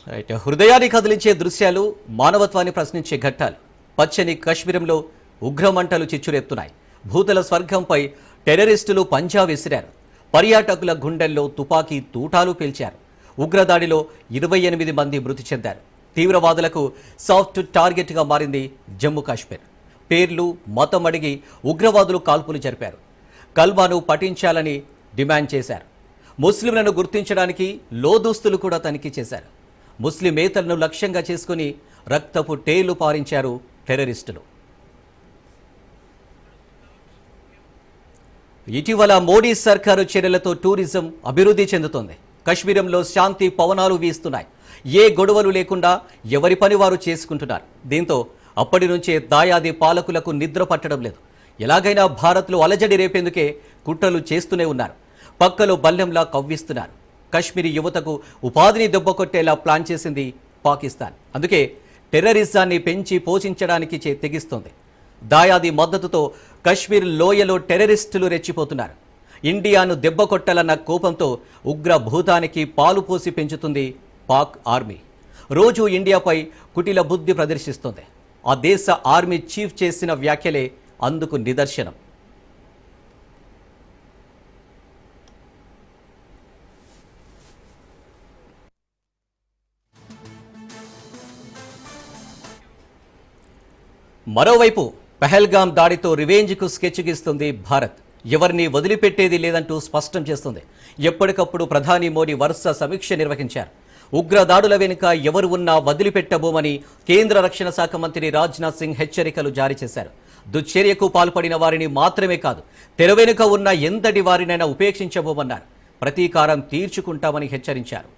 Right. హృదయాన్ని కదిలించే దృశ్యాలు, మానవత్వాన్ని ప్రశ్నించే ఘట్టాలు. పచ్చని కశ్మీరంలో ఉగ్రమంటలు చిచ్చురెత్తున్నాయి. భూతల స్వర్గంపై టెర్రరిస్టులు పంజా విసిరారు. పర్యాటకుల గుండెల్లో తుపాకీ తూటాలు పేల్చారు. ఉగ్రదాడిలో 28 మంది మృతి చెందారు. తీవ్రవాదులకు సాఫ్ట్ టార్గెట్గా మారింది జమ్మూ కాశ్మీర్. పేర్లు, మతం అడిగి ఉగ్రవాదులు కాల్పులు జరిపారు. కల్మాను పఠించాలని డిమాండ్ చేశారు. ముస్లింలను గుర్తించడానికి లోదుస్తులు కూడా తనిఖీ చేశారు. ముస్లిమేతలను లక్ష్యంగా చేసుకుని రక్తపు టేలు పారించారు టెర్రరిస్టులు. ఇటీవల మోడీ సర్కారు చర్యలతో టూరిజం అభివృద్ధి చెందుతోంది. కశ్మీరంలో శాంతి పవనాలు వీస్తున్నాయి. ఏ గొడవలు లేకుండా ఎవరి పని వారు చేసుకుంటున్నారు. దీంతో అప్పటి నుంచే దాయాది పాలకులకు నిద్ర పట్టడం లేదు. ఎలాగైనా భారత్లో అలజడి రేపేందుకే కుట్రలు చేస్తూనే ఉన్నారు. పక్కలో బల్లెంలా కవ్విస్తున్నారు. కశ్మీరీ యువతకు ఉపాధిని దెబ్బకొట్టేలా ప్లాన్ చేసింది పాకిస్తాన్. అందుకే టెర్రరిజాన్ని పెంచి పోషించడానికి తెగిస్తోంది. దాయాది మద్దతుతో కశ్మీర్ లోయలో టెర్రరిస్టులు రెచ్చిపోతున్నారు. ఇండియాను దెబ్బకొట్టాలన్న కోపంతో ఉగ్ర భూతానికి పాలు పోసి పెంచుతుంది పాక్ ఆర్మీ. రోజు ఇండియాపై కుటిల బుద్ధి ప్రదర్శిస్తోంది. ఆ దేశ ఆర్మీ చీఫ్ చేసిన వ్యాఖ్యలే అందుకు నిదర్శనం. మరోవైపు పెహల్గాం దాడితో రివెంజ్కు స్కెచ్ గీస్తుంది భారత్. ఎవరిని వదిలిపెట్టేది లేదంటూ స్పష్టం చేస్తుంది. ఎప్పటికప్పుడు ప్రధాని మోడీ వరుస సమీక్ష నిర్వహించారు. ఉగ్రదాడుల వెనుక ఎవరు ఉన్నా వదిలిపెట్టబోమని కేంద్ర రక్షణ శాఖ మంత్రి రాజ్నాథ్ సింగ్ హెచ్చరికలు జారీ చేశారు. దుశ్చర్యకు పాల్పడిన వారిని మాత్రమే కాదు, తెర వెనుక ఉన్న ఎంతటి వారినైనా ఉపేక్షించబోమన్నారు. ప్రతీకారం తీర్చుకుంటామని హెచ్చరించారు.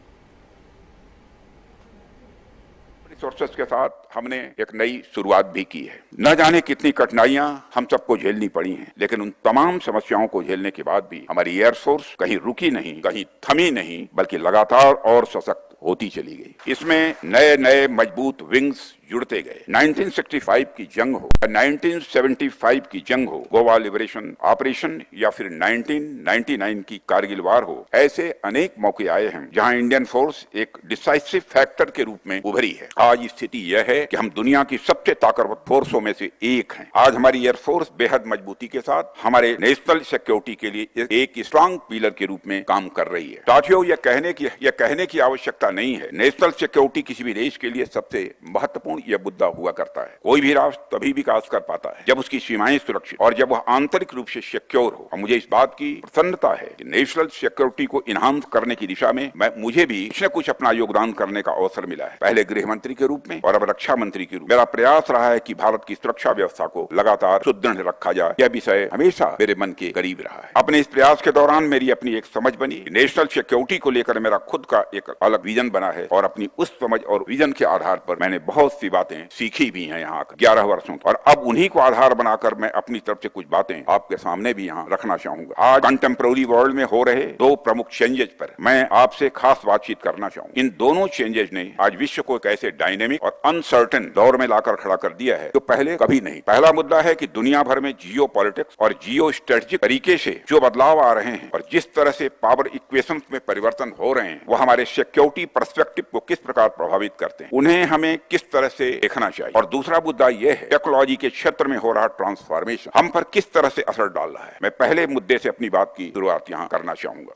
सोर्सेस के साथ हमने एक नई शुरुआत भी की है। न जाने कितनी कठिनाइयां हम सबको झेलनी पड़ी हैं, लेकिन उन तमाम समस्याओं को झेलने के बाद भी हमारी एयरफोर्स कहीं रुकी नहीं, कहीं थमी नहीं, बल्कि लगातार और सशक्त होती चली गई। इसमें नए नए मजबूत विंग्स जुड़ते गए। 1965 की जंग हो, 1975 की जंग हो, गोवा लिबरेशन ऑपरेशन या फिर 1999 की कारगिल वार हो, ऐसे अनेक मौके आए हैं जहां इंडियन फोर्स एक डिसाइसिव फैक्टर के रूप में उभरी है। आज स्थिति यह है कि हम दुनिया की सबसे ताकतवर फोर्सों में से एक हैं। आज हमारी एयरफोर्स बेहद मजबूती के साथ हमारे नेशनल सिक्योरिटी के लिए एक स्ट्रांग पिलर के रूप में काम कर रही है। साथियों, यह कहने की आवश्यकता नहीं है। नेशनल सिक्योरिटी किसी भी देश के लिए सबसे महत्वपूर्ण यह मुद्दा हुआ करता है। कोई भी राष्ट्र तभी विकास कर पाता है जब उसकी सीमाएं सुरक्षित और जब वह आंतरिक रूप से सिक्योर हो। और मुझे इस बात की प्रसन्नता है कि नेशनल सिक्योरिटी को इन्हांस करने की दिशा में मुझे भी कुछ न कुछ अपना योगदान करने का अवसर मिला है। पहले गृह मंत्री के रूप में और अब रक्षा मंत्री के रूप में मेरा प्रयास रहा है कि भारत की सुरक्षा व्यवस्था को लगातार सुदृढ़ रखा जाए। यह विषय हमेशा मेरे मन के करीब रहा है। अपने इस प्रयास के दौरान मेरी अपनी एक समझ बनी। नेशनल सिक्योरिटी को लेकर मेरा खुद का एक अलग विजन बना है और अपनी उस समझ और विजन के आधार पर मैंने बहुत सी बातें सीखी भी हैं यहाँ 11 वर्षों और अब उन्हीं को आधार बनाकर मैं अपनी तरफ से कुछ बातें आपके सामने भी यहाँ रखना चाहूंगा। आज कंटेम्प्रेरी वर्ल्ड में हो रहे दो प्रमुख चेंजेस पर मैं आपसे खास बातचीत करना चाहूंगा। इन दोनों चेंजेस ने आज विश्व को एक ऐसे डायनेमिक और अनसर्टेन दौर में लाकर खड़ा कर दिया है जो पहले कभी नहीं। पहला मुद्दा है कि दुनिया भर में जियो पॉलिटिक्स और जियो स्ट्रेटेजिक तरीके से जो बदलाव आ रहे हैं और जिस तरह से पावर इक्वेशन में परिवर्तन हो रहे हैं वो हमारे सिक्योरिटी पर्सपेक्टिव को किस प्रकार प्रभावित करते हैं, उन्हें हमें किस तरह से देखना चाहिए। और दूसरा मुद्दा यह है टेक्नोलॉजी के क्षेत्र में हो रहा ट्रांसफॉर्मेशन हम पर किस तरह से असर डाल रहा है। मैं पहले मुद्दे से अपनी बात की शुरुआत यहाँ करना चाहूंगा।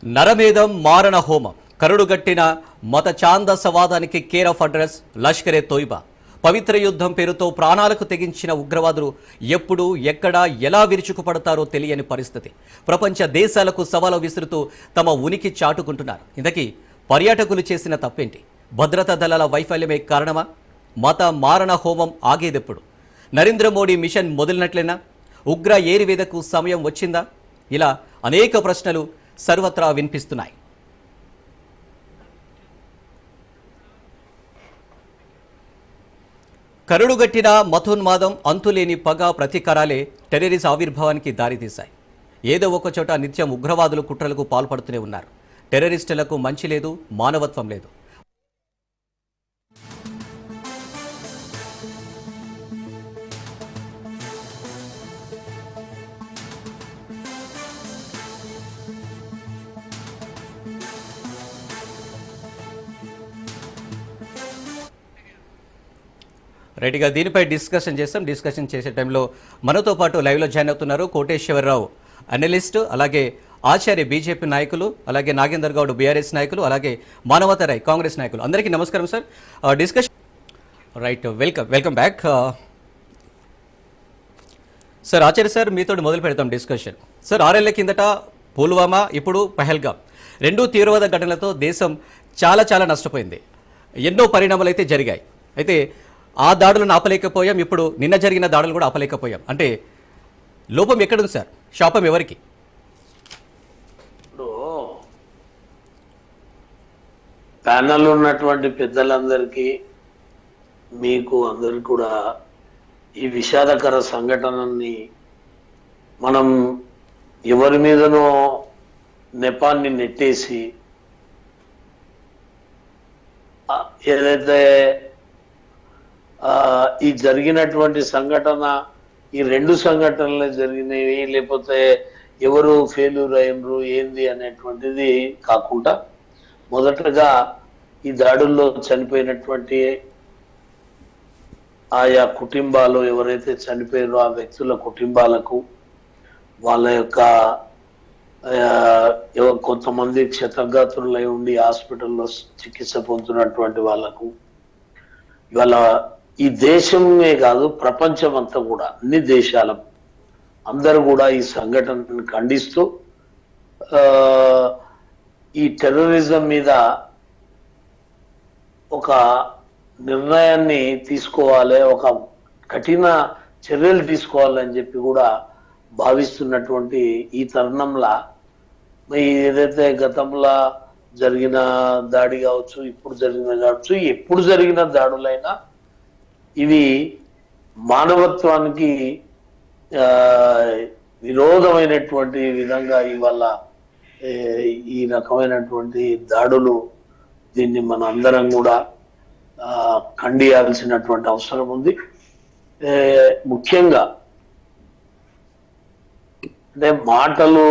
నరమేధం మారణ హోమం కరుడుగట్టిన మత ఛాందసవాదానికి care of address Lashkar-e Taiba. పవిత్ర యుద్ధం పేరుతో ప్రాణాలకు తెగించిన ఉగ్రవాదులు ఎప్పుడు ఎక్కడ ఎలా విరుచుకుపడతారో తెలియని పరిస్థితి. ప్రపంచ దేశాలకు సవాలు విసురుతూ తమ ఉనికి చాటుకుంటున్నారు. ఇంతకీ పర్యాటకులు చేసిన తప్పేంటి? భద్రతా దళాల వైఫల్యమే కారణమా? మత మారణ హోమం ఆగేదెప్పుడు? నరేంద్ర మోడీ మిషన్ మొదలైనట్లేనా? ఉగ్ర ఏరివేదకు సమయం వచ్చిందా? ఇలా అనేక ప్రశ్నలు సర్వత్రా వినిపిస్తున్నాయి. కరుడుగట్టిన మతోన్మాదం, అంతులేని పగ, ప్రతీకారాలే టెర్రరిస్ట్ ఆవిర్భావానికి దారితీశాయి. ఏదో ఒక చోట నిత్యం ఉగ్రవాదులు కుట్రలకు పాల్పడుతూనే ఉన్నారు. టెర్రరిస్టులకు మంచి లేదు, మానవత్వం లేదు. రైట్గా దీనిపై డిస్కషన్ చేస్తాం. డిస్కషన్ చేసే టైంలో మనతో పాటు లైవ్లో జాయిన్ అవుతున్నారు కోటేశ్వరరావు అనలిస్ట్, అలాగే ఆచార్య బీజేపీ నాయకులు, అలాగే నాగేందర్ గౌడ్ బీఆర్ఎస్ నాయకులు, అలాగే మానవతరాయ్ కాంగ్రెస్ నాయకులు. అందరికీ నమస్కారం sir. Discussion right, welcome back sir. Acharya sir, మీతో మొదలు పెడతాం డిస్కషన్. సార్, 6 ఏళ్ల కిందట పుల్వామా, ఇప్పుడు పహల్గామ్, రెండు తీవ్రవాద ఘటనలతో దేశం చాలా నష్టపోయింది. ఎన్నో పరిణామాలు అయితే జరిగాయి. అయితే ఆ దాడులను ఆపలేకపోయాం, ఇప్పుడు నిన్న జరిగిన దాడులు కూడా ఆపలేకపోయాం. అంటే లోపం ఎక్కడుంది సార్? శాపం ఎవరికి? ఇప్పుడు ప్యానల్ ఉన్నటువంటి పెద్దలందరికీ, మీకు అందరికి కూడా ఈ విషాదకర సంఘటనని మనం ఎవరి మీదనో నెపాన్ని నెట్టేసి ఏదైతే ఈ జరిగినటువంటి సంఘటన, ఈ 2 సంఘటనలు జరిగినవి, లేకపోతే ఎవరు ఫెయిల్యూర్ అయినరు ఏంది అనేటువంటిది కాకుండా, మొదటగా ఈ దాడుల్లో చనిపోయినటువంటి ఆయా కుటుంబాలు, ఎవరైతే చనిపోయారో ఆ వ్యక్తుల కుటుంబాలకు, వాళ్ళ యొక్క కొంతమంది క్షతగాత్రులై ఉండి హాస్పిటల్లో చికిత్స పొందుతున్నటువంటి వాళ్ళకు, ఇవాళ ఈ దేశమే కాదు ప్రపంచం అంతా కూడా, అన్ని దేశాల అందరూ కూడా ఈ సంఘటనను ఖండిస్తూ ఈ టెర్రరిజం మీద ఒక నిర్ణయాన్ని తీసుకోవాలి, ఒక కఠిన చర్యలు తీసుకోవాలని చెప్పి కూడా భావిస్తున్నటువంటి ఈ తరుణంలో, ఏదైతే గతంలో జరిగిన దాడి కావచ్చు, ఇప్పుడు జరిగిన కావచ్చు, ఎప్పుడు జరిగిన దాడులైనా ఇవి మానవత్వానికి విరోధమైనటువంటి విధంగా ఇవాళ ఈ రకమైనటువంటి దాడులు, దీన్ని మన అందరం కూడా ఖండియాల్సినటువంటి అవసరం ఉంది. ముఖ్యంగా అంటే మాటలు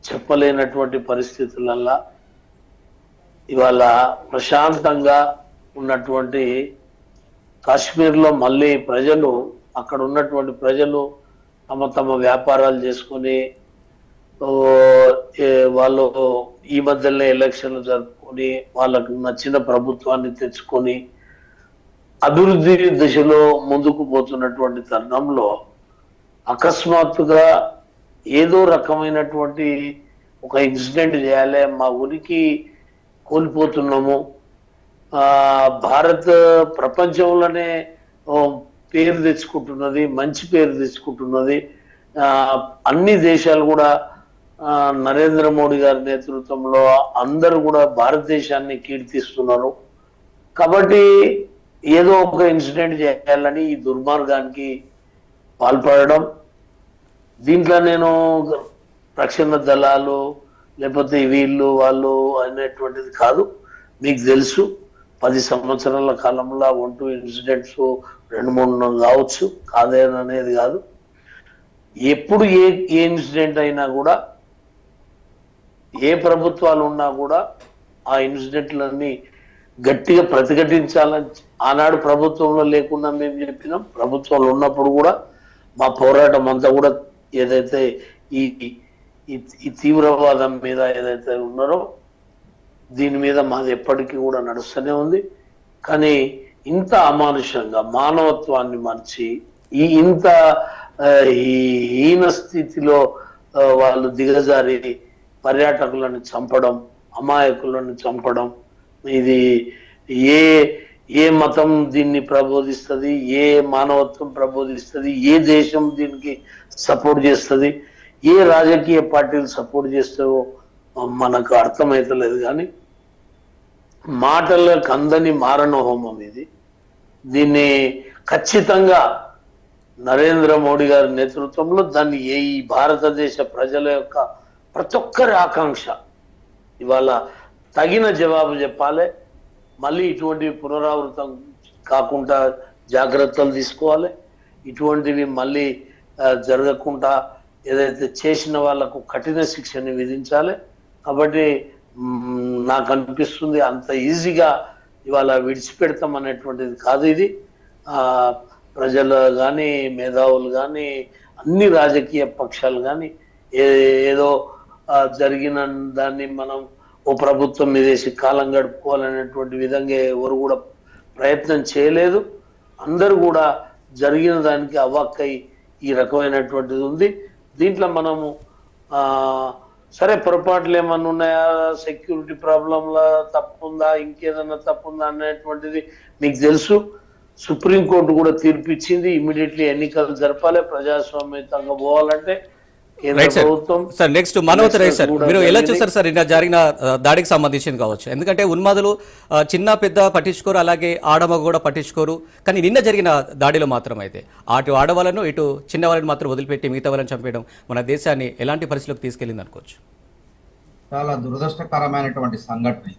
చెప్పలేనటువంటి పరిస్థితులల్లా ఇవాళ ప్రశాంతంగా ఉన్నటువంటి కాశ్మీర్లో మళ్ళీ ప్రజలు, అక్కడ ఉన్నటువంటి ప్రజలు తమ వ్యాపారాలు చేసుకొని, వాళ్ళు ఈ మధ్యలోనే ఎలక్షన్లు జరుపుకొని వాళ్ళకు నచ్చిన ప్రభుత్వాన్ని తెచ్చుకొని అభివృద్ధి దిశలో ముందుకు పోతున్నటువంటి తరుణంలో అకస్మాత్తుగా ఏదో రకమైనటువంటి ఒక ఇన్సిడెంట్ చేయాలి, మా ఉనికి కోల్పోతున్నాము, భారత్ ప్రపంచంలోనే పేరు తెచ్చుకుంటున్నది, మంచి పేరు తెచ్చుకుంటున్నది, అన్ని దేశాలు కూడా నరేంద్ర మోడీ గారి నేతృత్వంలో అందరూ కూడా భారతదేశాన్ని కీర్తిస్తున్నారు. కాబట్టి ఏదో ఒక ఇన్సిడెంట్ చేయాలని ఈ దుర్మార్గానికి పాల్పడడం, దీంట్లో నేను రక్షణ దళాలు లేకపోతే వీళ్ళు వాళ్ళు అనేటువంటిది కాదు. మీకు తెలుసు 10 సంవత్సరాల కాలంలో 1-2 ఇన్సిడెంట్స్ 2-3 కావచ్చు, కాదేననేది కాదు. ఎప్పుడు ఏ ఇన్సిడెంట్ అయినా కూడా, ఏ ప్రభుత్వాలు ఉన్నా కూడా ఆ ఇన్సిడెంట్లన్నీ గట్టిగా ప్రతిఘటించాలని ఆనాడు ప్రభుత్వంలో లేకుండా మేము చెప్పినాం. ప్రభుత్వాలు ఉన్నప్పుడు కూడా మా పోరాటం అంతా కూడా ఏదైతే ఈ తీవ్రవాదం మీద ఏదైతే ఉన్నారో దీని మీద మాది ఎప్పటికీ కూడా నడుస్తూనే ఉంది. కానీ ఇంత అమానుషంగా మానవత్వాన్ని మర్చి ఇంత హీన స్థితిలో వాళ్ళు దిగజారి పర్యాటకులను చంపడం, అమాయకులను చంపడం, ఇది ఏ మతం దీన్ని ప్రబోధిస్తుంది, ఏ మానవత్వం ప్రబోధిస్తుంది, ఏ దేశం దీనికి సపోర్ట్ చేస్తుంది, ఏ రాజకీయ పార్టీలు సపోర్ట్ చేస్తావో మనకు అర్థమైతలేదు. కానీ మాటలకు అందని మారణ హోమం ఇది. దీన్ని ఖచ్చితంగా నరేంద్ర మోడీ గారి నేతృత్వంలో దాన్ని ఈ భారతదేశ ప్రజల యొక్క ప్రతి ఒక్కరి ఆకాంక్ష ఇవాళ తగిన జవాబు చెప్పాలి. మళ్ళీ ఇటువంటివి పునరావృతం కాకుండా జాగ్రత్తలు తీసుకోవాలి. ఇటువంటివి మళ్ళీ జరగకుండా ఏదైతే చేసిన వాళ్ళకు కఠిన శిక్షని విధించాలి. కాబట్టి నాకు అనిపిస్తుంది అంత ఈజీగా ఇవాళ విడిచిపెడతాం అనేటువంటిది కాదు. ఇది ప్రజలు కానీ మేధావులు కానీ అన్ని రాజకీయ పక్షాలు కానీ ఏదో జరిగిన దాన్ని మనం ఓ ప్రభుత్వం మీదేసి కాలం గడుపుకోవాలనేటువంటి విధంగా ఎవరు కూడా ప్రయత్నం చేయలేదు. అందరూ కూడా జరిగిన దానికి అవాక్కై ఈ రకమైనటువంటిది ఉంది. దీంట్లో మనము సరే పొరపాట్లు ఏమన్నా ఉన్నాయా, సెక్యూరిటీ ప్రాబ్లంలా తప్పుందా, ఇంకేదన్నా తప్పుందా అనేటువంటిది మీకు తెలుసు. సుప్రీంకోర్టు కూడా తీర్పు ఇచ్చింది. ఇమీడియట్లీ ఎన్నికలు జరపాలి, ప్రజాస్వామ్యంగా పోవాలంటే కేంద్ర ప్రభుత్వం. Sir next Manohar right sir, మీరు ఎలా చూస్తారు సార్ నిన్న జరిగిన దాడికి సంబంధించింది కావచ్చు? ఎందుకంటే ఉన్మాదులు చిన్న పెద్ద పట్టించుకోరు, అలాగే ఆడమగ కూడా పట్టించుకోరు. కానీ నిన్న జరిగిన దాడిలో మాత్రం అయితే అటు ఆడవాళ్ళను ఇటు చిన్న వాళ్ళని మాత్రం వదిలిపెట్టి మిగతా వాళ్ళని చంపేయడం మన దేశాన్ని ఎలాంటి పరిస్థితిలోకి తీసుకెళ్ళింది అనుకోవచ్చు? చాలా దురదృష్టకరమైనటువంటి సంఘటన,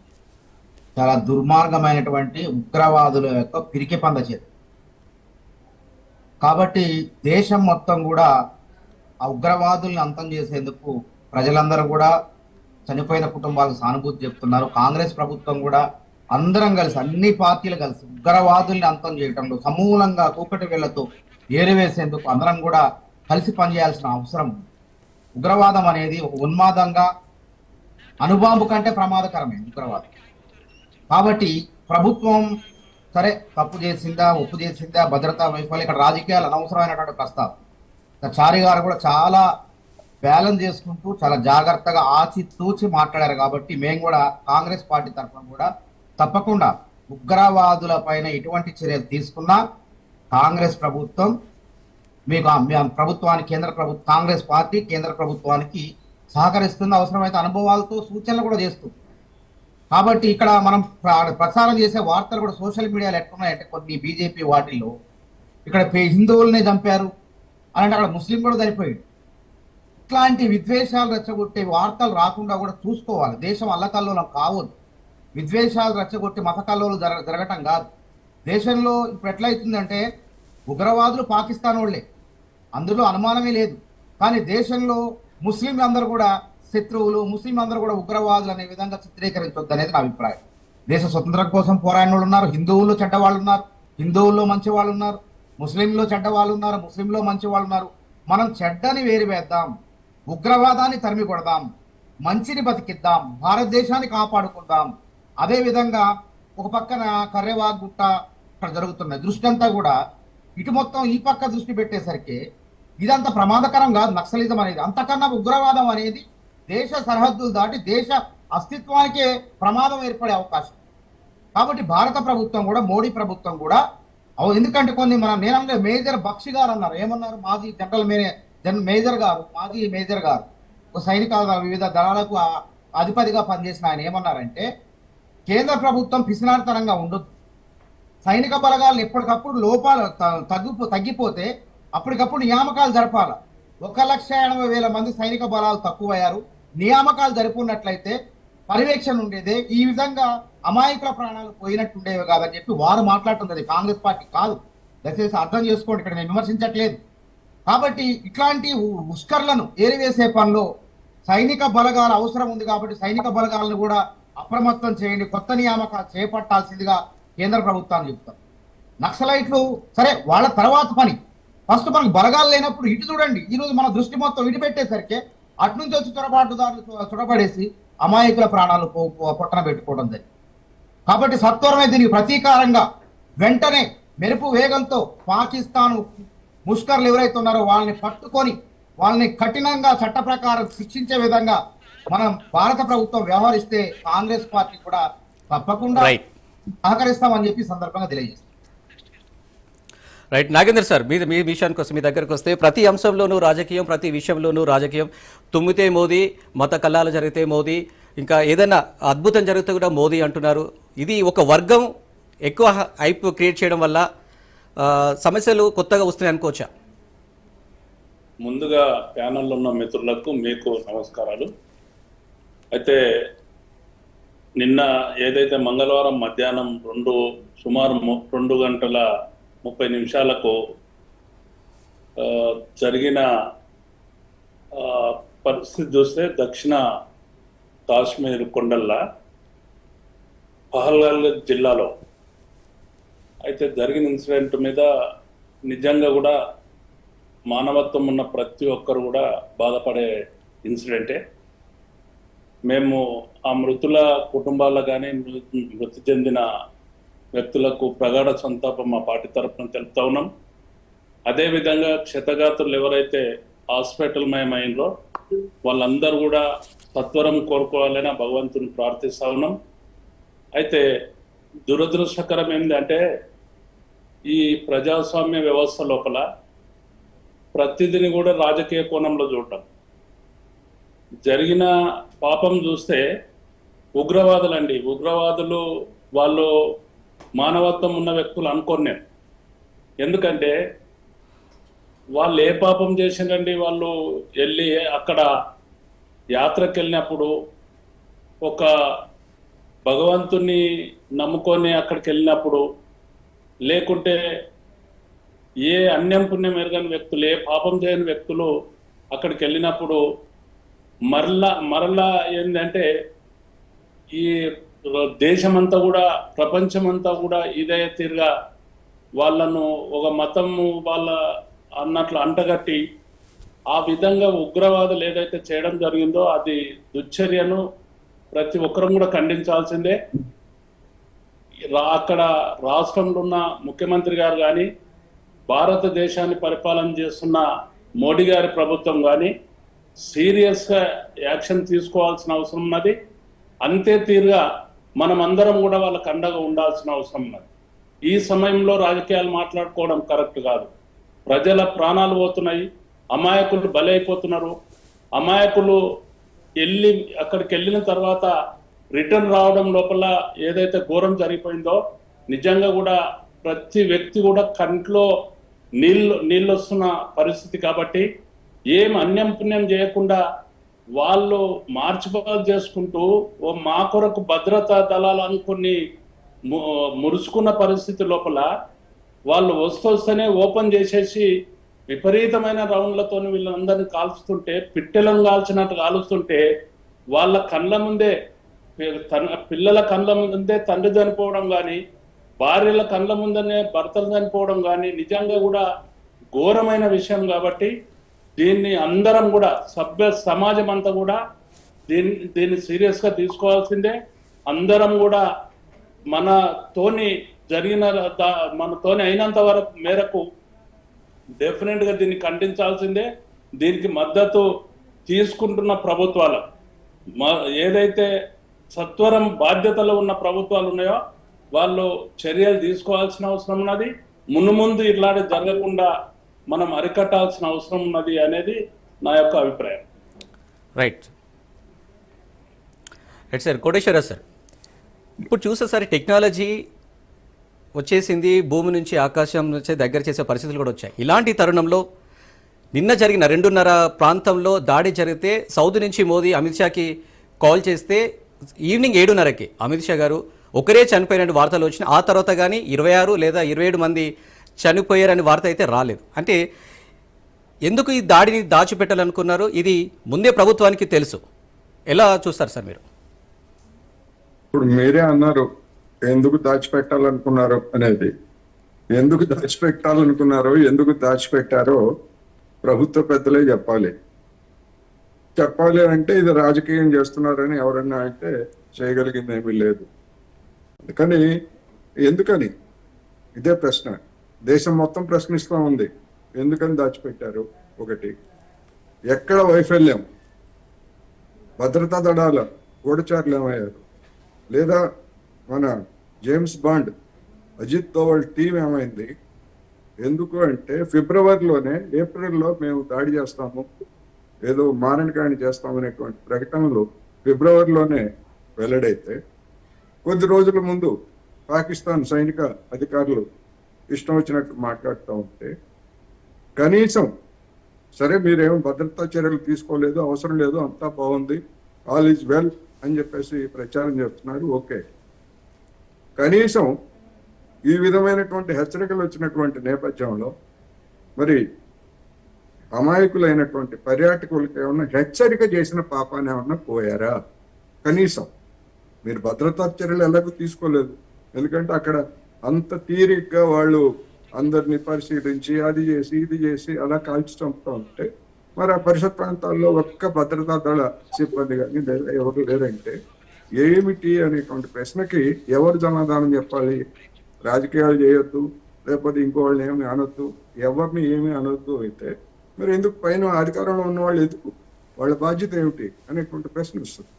చాలా దుర్మార్గమైనటువంటి ఉగ్రవాదుల యొక్క పిరికి పంద చేతి. కాబట్టి దేశం మొత్తం కూడా ఆ ఉగ్రవాదుల్ని అంతం చేసేందుకు ప్రజలందరూ కూడా చనిపోయిన కుటుంబాలకు సానుభూతి చెప్తున్నారు. కాంగ్రెస్ ప్రభుత్వం కూడా అందరం కలిసి, అన్ని పార్టీలు కలిసి ఉగ్రవాదుల్ని అంతం చేయడంలో సమూలంగా కూకటి వేళ్లతో ఏరివేసేందుకు అందరం కూడా కలిసి పనిచేయాల్సిన అవసరం ఉంది. ఉగ్రవాదం అనేది ఒక ఉన్మాదంగా, అణుబాంబు కంటే ప్రమాదకరమైంది ఉగ్రవాదం. కాబట్టి ప్రభుత్వం సరే తప్పు చేసిందా, ఒప్పు చేసిందా, భద్రతా వైఫల్యం, ఇక్కడ రాజకీయాలు అనవసరమైనటువంటి ప్రస్తావన. చారి గారు కూడా చాలా బ్యాలెన్స్ చేసుకుంటూ చాలా జాగ్రత్తగా ఆచితూచి మాట్లాడారు. కాబట్టి మేము కూడా కాంగ్రెస్ పార్టీ తరఫున కూడా తప్పకుండా ఉగ్రవాదుల పైన ఎటువంటి చర్యలు తీసుకున్నా కాంగ్రెస్ ప్రభుత్వం ప్రభుత్వానికి, కాంగ్రెస్ పార్టీ కేంద్ర ప్రభుత్వానికి సహకరిస్తుంది. అవసరమైతే అనుభవాలతో సూచనలు కూడా చేస్తుంది. కాబట్టి ఇక్కడ మనం ప్రచారం చేసే వార్తలు కూడా సోషల్ మీడియాలో ఎట్లున్నాయంటే, కొన్ని బీజేపీ వాటిల్లో ఇక్కడ హిందువులనే చంపారు అంటే అక్కడ ముస్లిం కూడా చనిపోయాడు. ఇట్లాంటి విద్వేషాలు రెచ్చగొట్టే వార్తలు రాకుండా కూడా చూసుకోవాలి. దేశం అల్లకల్లోలం కావద్దు. విద్వేషాలు రెచ్చగొట్టి మత కల్లోలు జరగటం కాదు. దేశంలో ఇప్పుడు ఎట్లయితుందంటే ఉగ్రవాదులు పాకిస్తాన్ వాళ్ళే, అందులో అనుమానమే లేదు. కానీ దేశంలో ముస్లింలు అందరూ కూడా శత్రువులు, ముస్లిం అందరూ కూడా ఉగ్రవాదులు అనే విధంగా చిత్రీకరించొద్దు అనేది నా అభిప్రాయం. దేశ స్వతంత్రం కోసం పోరాడిన వాళ్ళు ఉన్నారు, హిందువుల్లో చెడ్డవాళ్ళు ఉన్నారు, హిందువుల్లో మంచి వాళ్ళు ఉన్నారు, ముస్లింలో చెడ్డవాళ్ళు ఉన్నారు, ముస్లింలో మంచి వాళ్ళు ఉన్నారు. మనం చెడ్డని వేరువేద్దాం, ఉగ్రవాదాన్ని తరిమి కొడదాం, మంచిని బతికిద్దాం, భారతదేశాన్ని కాపాడుకుందాం. అదే విధంగా ఒక పక్కన కర్రెవాగ్ గుట్ట ఇక్కడ జరుగుతున్న దృష్టి అంతా కూడా ఇటు మొత్తం ఈ పక్క దృష్టి పెట్టేసరికి ఇదంత ప్రమాదకరం కాదు నక్సలిజం అనేది. అంతకన్నా ఉగ్రవాదం అనేది దేశ సరిహద్దులు దాటి దేశ అస్తిత్వానికే ప్రమాదం ఏర్పడే అవకాశం. కాబట్టి భారత ప్రభుత్వం కూడా, మోడీ ప్రభుత్వం కూడా, ఎందుకంటే కొన్ని నేనంటే మేజర్ బక్షి గారు అన్నారు, ఏమన్నారు, మాజీ మేజర్ గారు, మాజీ మేజర్ గారు, ఒక సైనిక వివిధ దళాలకు అధిపతిగా పనిచేసిన ఆయన ఏమన్నారంటే, కేంద్ర ప్రభుత్వం పిసినారితనంగా ఉండొద్దు, సైనిక బలగాలను ఎప్పటికప్పుడు లోపాలు తగ్గిపోతే అప్పటికప్పుడు నియామకాలు జరపాల. 1,80,000 మంది సైనిక బలాలు తక్కువయ్యారు, నియామకాలు జరుపుకున్నట్లయితే పర్యవేక్షణ ఉండేదే, ఈ విధంగా అమాయకుల ప్రాణాలు పోయినట్టుండేవి కాదని చెప్పి వారు మాట్లాడుతున్నది. కాంగ్రెస్ పార్టీ కాదు, దయచేసి అర్థం చేసుకోండి, ఇక్కడ నేను విమర్శించట్లేదు. కాబట్టి ఇట్లాంటి ముష్కర్లను ఏరివేసే పనిలో సైనిక బలగాల అవసరం ఉంది. కాబట్టి సైనిక బలగాలను కూడా అప్రమత్తం చేయండి, కొత్త నియామకాలు చేపట్టాల్సిందిగా కేంద్ర ప్రభుత్వాన్ని చెప్తారు. నక్సలైట్లు సరే వాళ్ళ తర్వాత పని, ఫస్ట్ మనకు బలగాలు లేనప్పుడు ఇటు చూడండి. ఈరోజు మన దృష్టి మొత్తం ఇటు పెట్టేసరికి అటు నుంచి వచ్చి చొరబాటుదారులు చొరబడేసి అమాయకుల ప్రాణాలు పొట్టన పెట్టుకోవడం జరిగింది. కాబట్టి సత్వరమే దీనికి ప్రతీకారంగా వెంటనే మెరుపు వేగంతో పాకిస్తాన్ ముష్కర్లు ఎవరైతే ఉన్నారో వాళ్ళని పట్టుకొని వాళ్ళని కఠినంగా చట్ట ప్రకారం శిక్షించే విధంగా మనం భారత ప్రభుత్వం వ్యవహరిస్తే కాంగ్రెస్ పార్టీ కూడా తప్పకుండా సహకరిస్తామని చెప్పి సందర్భంగా తెలియజేస్తాం. రైట్ నాగేందర్ సార్, మీ విషయానికి వస్తే, మీ దగ్గరకు వస్తే, ప్రతి అంశంలోనూ రాజకీయం, ప్రతి విషయంలోనూ రాజకీయం. తుమ్మితే మోదీ, మత కల్లాలు జరిగితే మోదీ, ఇంకా ఏదైనా అద్భుతం జరిగితే కూడా మోదీ అంటున్నారు. ఇది ఒక వర్గం ఎక్కువ హైప్ క్రియేట్ చేయడం వల్ల సమస్యలు కొత్తగా వస్తున్నాయి అనుకోవచ్చా? ముందుగా ప్యానల్లో ఉన్న మిత్రులకు మీకు నమస్కారాలు. అయితే నిన్న ఏదైతే మంగళవారం మధ్యాహ్నం సుమారు 2:30 జరిగిన పరిస్థితి చూస్తే దక్షిణ కాశ్మీర్ కొండల్లా పహల్గాల్ జిల్లాలో అయితే జరిగిన ఇన్సిడెంట్ మీద నిజంగా కూడా మానవత్వం ఉన్న ప్రతి ఒక్కరు కూడా బాధపడే ఇన్సిడెంటే. మేము ఆ మృతుల కుటుంబాలకు కానీ మృతి చెందిన వ్యక్తులకు ప్రగాఢ సంతాపం మా పార్టీ తరఫున తెలుపుతా ఉన్నాం. అదేవిధంగా క్షతగాత్రులు ఎవరైతే హాస్పిటల్ మయమైందో వాళ్ళందరూ కూడా సత్వరం కోరుకోవాలని భగవంతుని ప్రార్థిస్తా ఉన్నాం. అయితే దురదృష్టకరం ఏంటంటే ఈ ప్రజాస్వామ్య వ్యవస్థ లోపల ప్రతిదిని కూడా రాజకీయ కోణంలో చూడటం, జరిగిన పాపం చూస్తే ఉగ్రవాదులు వాళ్ళు మానవత్వం ఉన్న వ్యక్తులు అనుకోను నేను. ఎందుకంటే వాళ్ళు ఏ పాపం చేసిందండి? వాళ్ళు వెళ్ళి అక్కడ యాత్రకు వెళ్ళినప్పుడు ఒక భగవంతుని నమ్ముకొని అక్కడికి వెళ్ళినప్పుడు, లేకుంటే ఏ అన్యం పుణ్యం ఎరగని వ్యక్తులు, ఏ పాపం చేయని వ్యక్తులు అక్కడికి వెళ్ళినప్పుడు మరలా ఏంటంటే ఈ దేశమంతా కూడా ప్రపంచమంతా కూడా ఇదే తీరుగా వాళ్ళను ఒక మతము వాళ్ళ అన్నట్లు అంటగట్టి ఆ విధంగా ఉగ్రవాదులు ఏదైతే చేయడం జరిగిందో అది దుశ్చర్యను ప్రతి ఒక్కరం కూడా ఖండించాల్సిందే. అక్కడ రాష్ట్రంలో ఉన్న ముఖ్యమంత్రి గారు కానీ, భారతదేశాన్ని పరిపాలన చేస్తున్న మోడీ గారి ప్రభుత్వం కానీ సీరియస్గా యాక్షన్ తీసుకోవాల్సిన అవసరం ఉన్నది. అంతే తీరుగా మనం అందరం కూడా వాళ్ళకు అండగా ఉండాల్సిన అవసరం ఉన్నది. ఈ సమయంలో రాజకీయాలు మాట్లాడుకోవడం కరెక్ట్ కాదు. ప్రజల ప్రాణాలు పోతున్నాయి, అమాయకులు బలైపోతున్నారు. అమాయకులు అక్కడికి వెళ్ళిన తర్వాత రిటర్న్ రావడం లోపల ఏదైతే ఘోరం జరిగిపోయిందో నిజంగా కూడా ప్రతి వ్యక్తి కూడా కంట్లో నీళ్ళు వస్తున్న పరిస్థితి. కాబట్టి ఏం అన్యం పుణ్యం చేయకుండా వాళ్ళు మార్చిపాలు చేసుకుంటూ మా కొరకు భద్రతా దళాలు అనుకుని మురుసుకున్న పరిస్థితి లోపల వాళ్ళు వస్తేనే ఓపెన్ చేసేసి విపరీతమైన రౌండ్లతో వీళ్ళందరినీ కాల్చుతుంటే, పిట్టెలను కాల్చినట్టు కాలుస్తుంటే, వాళ్ళ కళ్ళ ముందే పిల్లల కళ్ళ ముందే తండ్రి చనిపోవడం కానీ, భార్యల కళ్ళ ముందనే భర్తలు చనిపోవడం కానీ నిజంగా కూడా ఘోరమైన విషయం. కాబట్టి దీన్ని అందరం కూడా సభ్య సమాజం అంతా కూడా దీన్ని సీరియస్గా తీసుకోవాల్సిందే. అందరం కూడా మనతోని అయినంత వరకు మేరకు డెఫినెట్గా దీన్ని ఖండించాల్సిందే. దీనికి మద్దతు తీసుకుంటున్న ప్రభుత్వాలు ఏదైతే సత్వరం బాధ్యతలో ఉన్న ప్రభుత్వాలు ఉన్నాయో వాళ్ళు చర్యలు తీసుకోవాల్సిన అవసరం ఉన్నది. ముందు ఇట్లాంటి జరగకుండా మనం అరికట్టాల్సిన అవసరం ఉన్నది అనేది నా యొక్క అభిప్రాయం. Right sir. కోటేశ్వర సార్, ఇప్పుడు చూసేసరి టెక్నాలజీ వచ్చేసింది, భూమి నుంచి ఆకాశం నుంచి దగ్గర చేసే పరిస్థితులు కూడా వచ్చాయి. ఇలాంటి తరుణంలో నిన్న జరిగిన 2:30 ప్రాంతంలో దాడి జరిగితే సౌదీ నుంచి మోదీ అమిత్ షాకి కాల్ చేస్తే ఈవినింగ్ 7:30కి అమిత్ షా గారు ఒకరే చనిపోయినట్టు వార్తలు వచ్చినాయి. ఆ తర్వాత కానీ 26 లేదా 27 మంది చనిపోయారని వార్త అయితే రాలేదు. అంటే ఎందుకు ఈ దాడిని దాచిపెట్టాలనుకున్నారు? ఇది ముందే ప్రభుత్వానికి తెలుసు. ఎలా చూస్తారు సార్ మీరు? ఇప్పుడు మీరే అన్నారు ఎందుకు దాచిపెట్టాలనుకున్నారు అనేది. ఎందుకు దాచిపెట్టాలనుకున్నారో, ఎందుకు దాచిపెట్టారో ప్రభుత్వ పెద్దలే చెప్పాలి అంటే ఇది రాజకీయం చేస్తున్నారని ఎవరన్నా అంటే చేయగలిగింది ఏమీ లేదు. అందుకని ఎందుకని ఇదే ప్రశ్న దేశం మొత్తం ప్రశ్నిస్తూ ఉంది. ఎందుకని దాచిపెట్టారు? ఒకటి, ఎక్కడ వైఫల్యం? భద్రతా దళాల గూఢచారులు ఏమయ్యారు? లేదా మన James Bond Ajit Doval team ఏమైంది? ఎందుకు అంటే ఏప్రిల్లో మేము దాడి చేస్తాము, ఏదో మారణకాండ చేస్తామనేటువంటి ప్రకటనలు ఫిబ్రవరిలోనే వెల్లడైతే కొద్ది రోజుల ముందు పాకిస్తాన్ సైనిక అధికారులు ఇష్టం వచ్చినట్టు మాట్లాడుతూ ఉంటే, కనీసం సరే మీరేమో భద్రతా చర్యలు తీసుకోలేదు, అవసరం లేదు, అంతా బాగుంది, ఆల్ ఈజ్ వెల్ అని చెప్పేసి ప్రచారం చేస్తున్నారు. ఓకే, కనీసం ఈ విధమైనటువంటి హెచ్చరికలు వచ్చినటువంటి నేపథ్యంలో మరి అమాయకులైనటువంటి పర్యాటకులకు ఏమన్నా హెచ్చరిక చేసిన పాపాన్ని ఏమన్నా పోయారా? కనీసం మీరు భద్రతా చర్యలు ఎలాగో తీసుకోలేదు. ఎందుకంటే అక్కడ అంత తీరిగ్గా వాళ్ళు అందరినీ పరిశీలించి అది చేసి ఇది చేసి అలా కాల్చి చంపుతూ ఉంటే మరి ఆ పరిసర ప్రాంతాల్లో ఒక్క భద్రతా దళ సిబ్బంది కానీ ఎవరు లేరంటే ఏమిటి అనేటువంటి ప్రశ్నకి ఎవరు సమాధానం చెప్పాలి? రాజకీయాలు చేయొద్దు, లేకపోతే ఇంకోళ్ళని ఏమి అనొద్దు, ఎవరిని ఏమి అనొద్దు అయితే మరి ఎందుకు పైన అధికారంలో ఉన్న వాళ్ళు ఎందుకు, వాళ్ళ బాధ్యత ఏమిటి అనేటువంటి ప్రశ్న వస్తుంది.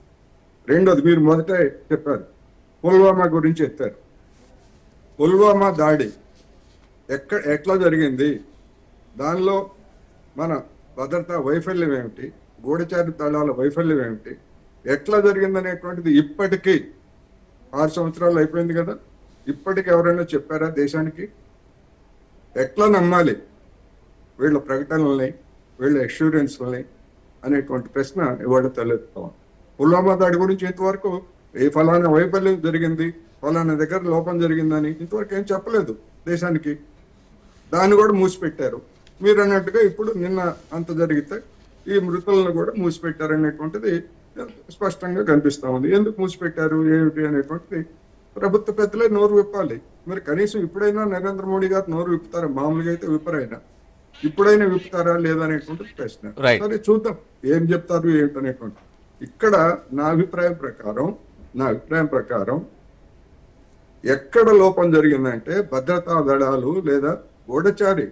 రెండోది, మీరు మొదట చెప్పారు పుల్వామా గురించి ఎత్తారు. పుల్వామా దాడి ఎట్లా జరిగింది, దానిలో మన భద్రతా వైఫల్యం ఏమిటి, గూఢచారి దళాల వైఫల్యం ఏమిటి, ఎట్లా జరిగిందనేటువంటిది ఇప్పటికీ 6 సంవత్సరాలు అయిపోయింది కదా, ఇప్పటికి ఎవరైనా చెప్పారా దేశానికి? ఎట్లా నమ్మాలి వీళ్ళ ప్రకటనల్ని, వీళ్ళ అష్యూరెన్స్లని అనేటువంటి ప్రశ్న ఇవాళ తలెత్తాం. పుల్వామా దాడి గురించి ఇంతవరకు ఏ ఫలానా వైఫల్యం జరిగింది, ఫలానా దగ్గర లోపం జరిగిందని ఇంతవరకు ఏం చెప్పలేదు దేశానికి. దాన్ని కూడా మూసిపెట్టారు. మీరు అన్నట్టుగా ఇప్పుడు నిన్న అంత జరిగితే ఈ మృతులను కూడా మూసిపెట్టారు అనేటువంటిది స్పష్టంగా కనిపిస్తా ఉంది. ఎందుకు మూసిపెట్టారు ఏమిటి అనేటువంటిది ప్రభుత్వ పెద్దలే నోరు విప్పాలి. మరి కనీసం ఇప్పుడైనా నరేంద్ర మోడీ గారు నోరు విప్పుతారా? మామూలుగా అయితే విప్పరైనా ఇప్పుడైనా విప్పుతారా లేదనేటువంటిది ప్రశ్న. సరే చూద్దాం ఏం చెప్తారు ఏమిటనేటువంటి. ఇక్కడ నా అభిప్రాయం ప్రకారం ఎక్కడ లోపం జరిగిందంటే భద్రతా దళాలు లేదా గూఢచారి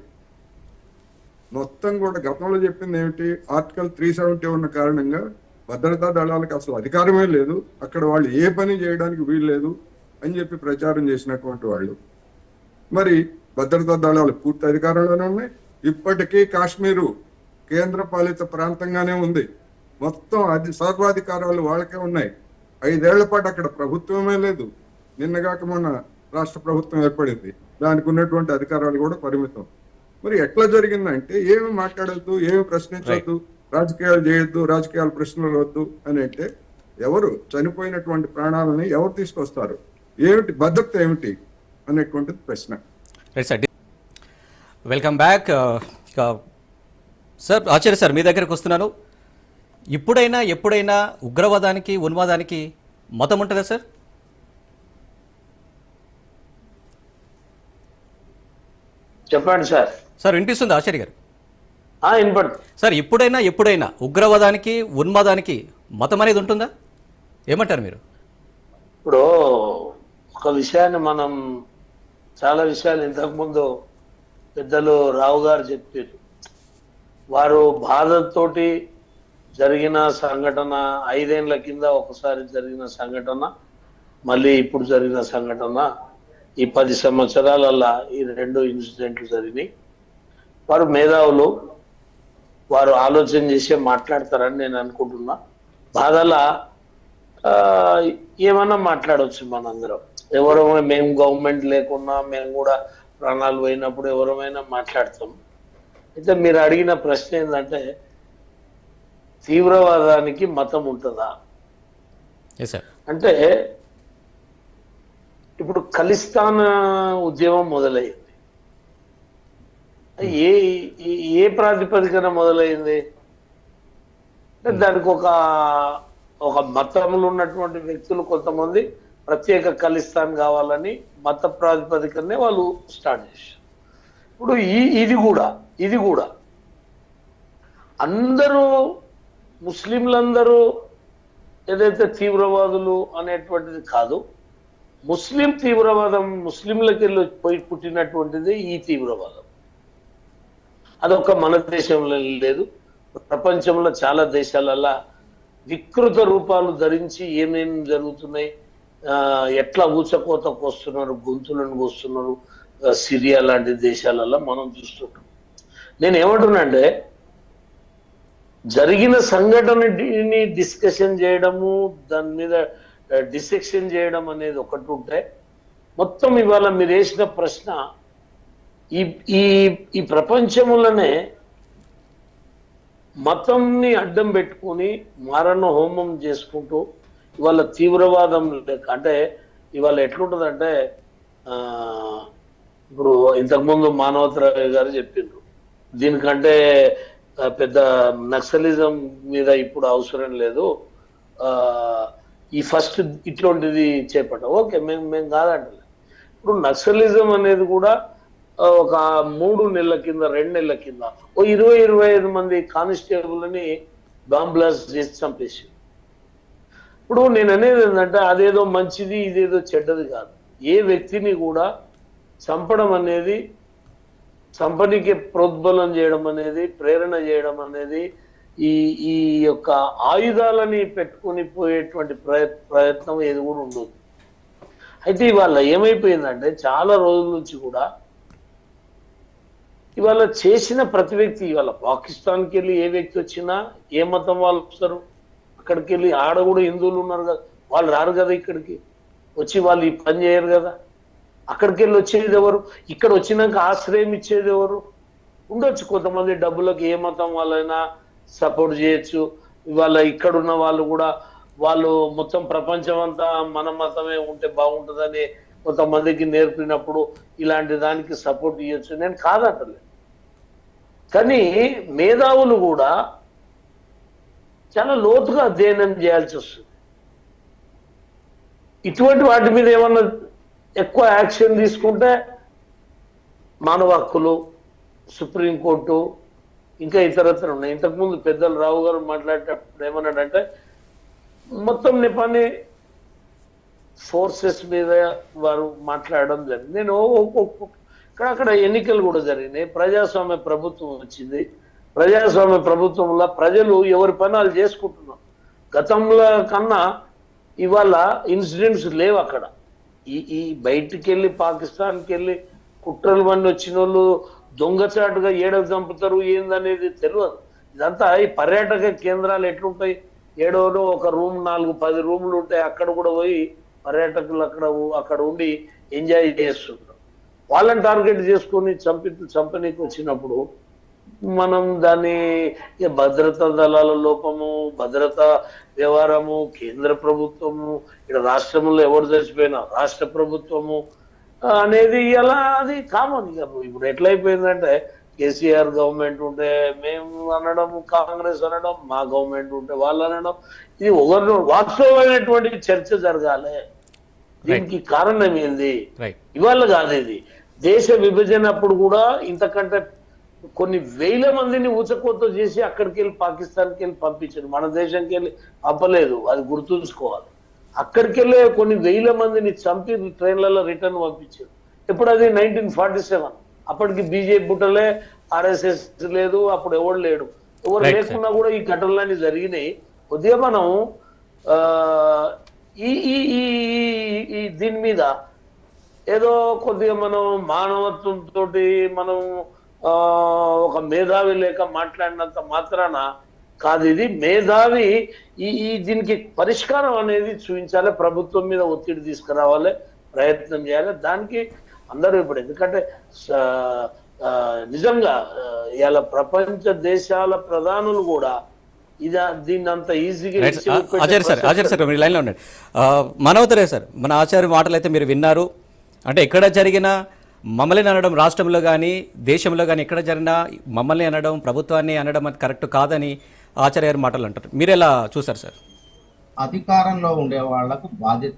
మొత్తం కూడా గతంలో చెప్పింది ఏమిటి, ఆర్టికల్ 370 ఉన్న కారణంగా భద్రతా దళాలకు అసలు అధికారమే లేదు, అక్కడ వాళ్ళు ఏ పని చేయడానికి వీలు లేదు అని చెప్పి ప్రచారం చేసినటువంటి వాళ్ళు. మరి భద్రతా దళాలు పూర్తి అధికారంలోనే ఉన్నాయి. ఇప్పటికీ కాశ్మీరు కేంద్ర పాలిత ప్రాంతంగానే ఉంది. మొత్తం సర్వాధికారాలు వాళ్ళకే ఉన్నాయి. 5 ఏళ్ల పాటు అక్కడ ప్రభుత్వమే లేదు. నిన్నగాక మొన్న రాష్ట్ర ప్రభుత్వం ఏర్పడింది, దానికి ఉన్నటువంటి అధికారాలు కూడా పరిమితం. మరి ఎట్లా జరిగిందంటే ఏమి మాట్లాడద్దు, ఏమి ప్రశ్నించవద్దు, రాజకీయాలు చేయొద్దు, రాజకీయాల ప్రశ్నలు వద్దు అని అంటే ఎవరు చనిపోయినటువంటి ప్రాణాలని ఎవరు తీసుకొస్తారు, ఏమిటి భద్రత ఏమిటి అనేటువంటిది ప్రశ్న. Welcome back sir. Acharya sir, మీ దగ్గరకు వస్తున్నాను. ఎప్పుడైనా ఉగ్రవాదానికి ఉన్మాదానికి మతం ఉంటుందా సార్? చెప్పండి సార్. సార్ వినిపిస్తుంది ఆచార్య గారు? వినపడుతుంది సార్. ఎప్పుడైనా ఉగ్రవాదానికి ఉన్మాదానికి మతం అనేది ఉంటుందా? ఏమంటారు మీరు? ఇప్పుడు ఒక విషయాన్ని మనం చాలా విషయాలు ఇంతకుముందు పెద్దలు రావు గారు చెప్పారు. వారు బాధతోటి జరిగిన సంఘటన, 5 ఏళ్ల కింద ఒకసారి జరిగిన సంఘటన, మళ్ళీ ఇప్పుడు జరిగిన సంఘటన, ఈ 10 సంవత్సరాలల్లా ఈ 2 ఇన్సిడెంట్లు జరిగినాయి. వారు మేధావులు, వారు ఆలోచన చేసే మాట్లాడతారని నేను అనుకుంటున్నా. బాధల ఏమన్నా మాట్లాడవచ్చు మనందరం. మేము గవర్నమెంట్ లేకున్నా మేము కూడా ప్రాణాలు పోయినప్పుడు ఎవరమైనా మాట్లాడతాం. అయితే మీరు అడిగిన ప్రశ్న ఏంటంటే తీవ్రవాదానికి మతం ఉంటుందా అంటే, ఇప్పుడు ఖలిస్తాన్ ఉద్యమం మొదలైంది. ఏ ప్రాతిపదికన మొదలైంది? దానికి ఒక మతంలో ఉన్నటువంటి వ్యక్తులు కొంతమంది ప్రత్యేక ఖలిస్తాన్ కావాలని మత ప్రాతిపదికనే వాళ్ళు స్టార్ట్ చేశారు. ఇప్పుడు ఇది కూడా అందరూ ముస్లింలందరూ ఏదైతే తీవ్రవాదులు అనేటువంటిది కాదు. ముస్లిం తీవ్రవాదం, ముస్లింలకి పోయి పుట్టినటువంటిది ఈ తీవ్రవాదం. అదొక మన దేశంలో లేదు, ప్రపంచంలో చాలా దేశాలలో వికృత రూపాలు ధరించి ఏమేమి జరుగుతున్నాయి, ఎట్లా ఊచకోతకు వస్తున్నారు, గొంతులను కోస్తున్నారు, సిరియా లాంటి దేశాలలో మనం చూస్తుంటాం. నేను ఏమంటున్నానంటే, జరిగిన సంఘటనని డిస్కషన్ చేయడము, దాని మీద డిసెక్షన్ చేయడం అనేది ఒకటి ఉంటే, మొత్తం ఇవాళ మీరు వేసిన ప్రశ్న ఈ ప్రపంచంలోనే మతంని అడ్డం పెట్టుకుని మారణ హోమం చేసుకుంటూ ఇవాళ తీవ్రవాదం అంటే ఇవాళ ఎట్లుంటుందంటే, ఇప్పుడు ఇంతకుముందు మానవతరావు గారు చెప్పిండ్రు, దీనికంటే పెద్ద నక్సలిజం మీద ఇప్పుడు అవసరం లేదు, ఈ ఫస్ట్ ఇట్లాంటిది చేపట్టాం. ఓకే, మేము కాదంటలే. ఇప్పుడు నక్సలిజం అనేది కూడా ఒక 3 నెలల కింద 2 నెలల కింద ఓ 20-25 మంది కానిస్టేబుల్ని బాంబ్ బ్లాస్ట్ చేసి చంపేసి. ఇప్పుడు నేను అనేది ఏంటంటే అదేదో మంచిది ఇదేదో చెడ్డది కాదు. ఏ వ్యక్తిని కూడా చంపడం అనేది, చంపనీకి ప్రోద్బలం చేయడం అనేది, ప్రేరణ చేయడం అనేది ఈ ఈ యొక్క ఆయుధాలని పెట్టుకుని పోయేటువంటి ప్రయత్నం ఏది కూడా ఉండదు. అయితే ఇవాళ ఏమైపోయిందంటే చాలా రోజుల నుంచి కూడా ఇవాళ చేసిన ప్రతి వ్యక్తి, ఇవాళ పాకిస్తాన్కి వెళ్ళి ఏ వ్యక్తి వచ్చినా ఏ మతం వాళ్ళు వస్తారు, అక్కడికి వెళ్ళి ఆడ కూడా హిందువులు ఉన్నారు కదా, వాళ్ళు రారు కదా ఇక్కడికి వచ్చి, వాళ్ళు ఈ పని చేయరు కదా. అక్కడికి వెళ్ళి వచ్చేది ఎవరు? ఇక్కడ వచ్చినాక ఆశ్రయం ఇచ్చేది ఎవరు? ఉండొచ్చు కొంతమంది డబ్బులకు, ఏ మతం వాళ్ళైనా సపోర్ట్ చేయొచ్చు. ఇవాళ ఇక్కడున్న వాళ్ళు కూడా వాళ్ళు మొత్తం ప్రపంచం అంతా మన మతమే ఉంటే బాగుంటుందని కొంతమందికి నేర్పినప్పుడు ఇలాంటి దానికి సపోర్ట్ ఇవ్వచ్చు, నేను కాదంటలే. కానీ మేధావులు కూడా చాలా లోతుగా అధ్యయనం చేయాల్సి వస్తుంది. ఇటువంటి వాటి మీద ఏమన్నా ఎక్కువ యాక్షన్ తీసుకుంటే మానవ హక్కులు, సుప్రీంకోర్టు, ఇంకా ఇతరత్ర ఉన్నాయి. ఇంతకుముందు పెద్దలు రావు గారు మాట్లాడేటప్పుడు ఏమన్నాడంటే మొత్తం నిపాని ఫోర్సెస్ మీద వారు మాట్లాడడం జరిగింది. నేను అక్కడ ఎన్నికలు కూడా జరిగినాయి, ప్రజాస్వామ్య ప్రభుత్వం వచ్చింది. ప్రజాస్వామ్య ప్రభుత్వంలో ప్రజలు ఎవరి పని వాళ్ళు చేసుకుంటున్నారు. గతంలో కన్నా ఇవాళ ఇన్సిడెంట్స్ లేవు అక్కడ. ఈ బయటికి వెళ్ళి పాకిస్తాన్కి వెళ్ళి కుట్రలు మంది వచ్చిన వాళ్ళు దొంగచాటుగా ఏడవ చంపుతారు ఏందనేది తెలియదు. ఇదంతా ఈ పర్యాటక కేంద్రాలు ఎట్లుంటాయి, ఏడోలో ఒక రూమ్ 4-10 రూములు ఉంటాయి, అక్కడ కూడా పోయి పర్యాటకులు అక్కడ ఉండి ఎంజాయ్ చేస్తుంటారు. వాళ్ళని టార్గెట్ చేసుకొని చంపనీకి వచ్చినప్పుడు మనం దాన్ని భద్రతా దళాల లోపము, భద్రతా వ్యవహారము, కేంద్ర ప్రభుత్వము, ఇక్కడ రాష్ట్రంలో ఎవరు చచ్చిపోయినా రాష్ట్ర ప్రభుత్వము అనేది ఇలా అది కామన్. ఇప్పుడు ఎట్లయిపోయిందంటే కేసీఆర్ గవర్నమెంట్ ఉంటే మేము అనడం, కాంగ్రెస్ అనడం, మా గవర్నమెంట్ ఉంటే వాళ్ళు అనడం, ఇది ఒకరిని వాస్తవమైనటువంటి చర్చ జరగాలి. దీనికి కారణం ఏంది? ఇవాళ కాదు, ఇది దేశ విభజన అప్పుడు కూడా ఇంతకంటే కొన్ని వేల మందిని ఊచకోత చేసి అక్కడికి వెళ్ళి పాకిస్తాన్కి వెళ్ళి పంపించారు, మన దేశంకి వెళ్ళి పంపలేదు, అది గుర్తుంచుకోవాలి. అక్కడికి వెళ్ళి కొన్ని వేల మందిని చంపి ట్రైన్లలో రిటర్న్ పంపించారు. ఎప్పుడు అది 1947. అప్పటికి బీజేపీ బుట్టలే, ఆర్ఎస్ఎస్ లేదు, అప్పుడు ఎవరు లేడు. ఎవరు లేకున్నా కూడా ఈ ఘటనలన్నీ జరిగినాయి. కొద్దిగా మనం ఈ దీని మీద ఏదో కొద్దిగా మనం మానవత్వంతో మనం ఒక మేధావి లేక మాట్లాడినంత మాత్రాన కాదు. ఇది మేధావి దీనికి పరిష్కారం అనేది చూపించాలి, ప్రభుత్వం మీద ఒత్తిడి తీసుకురావాలి, ప్రయత్నం చేయాలి. దానికి అందరూ ఇప్పుడు, ఎందుకంటే నిజంగా ఇలా ప్రపంచ దేశాల ప్రధానులు కూడా దీన్ని అంత ఈజీగా ఆచార్య సార్ మీరు లైన్లో ఉండండి. మనవతరే సార్, మన ఆచార్య మాటలు అయితే మీరు విన్నారు. అంటే ఎక్కడ జరిగినా మమ్మల్ని అనడం, రాష్ట్రంలో కానీ దేశంలో కానీ ఎక్కడ జరిగినా మమ్మల్ని అనడం, ప్రభుత్వాన్ని అనడం అది కరెక్ట్ కాదని ఆచార్య గారి మాటలు అంటారు. మీరు ఎలా చూసారు సార్? అధికారంలో ఉండే వాళ్లకు బాధ్యత,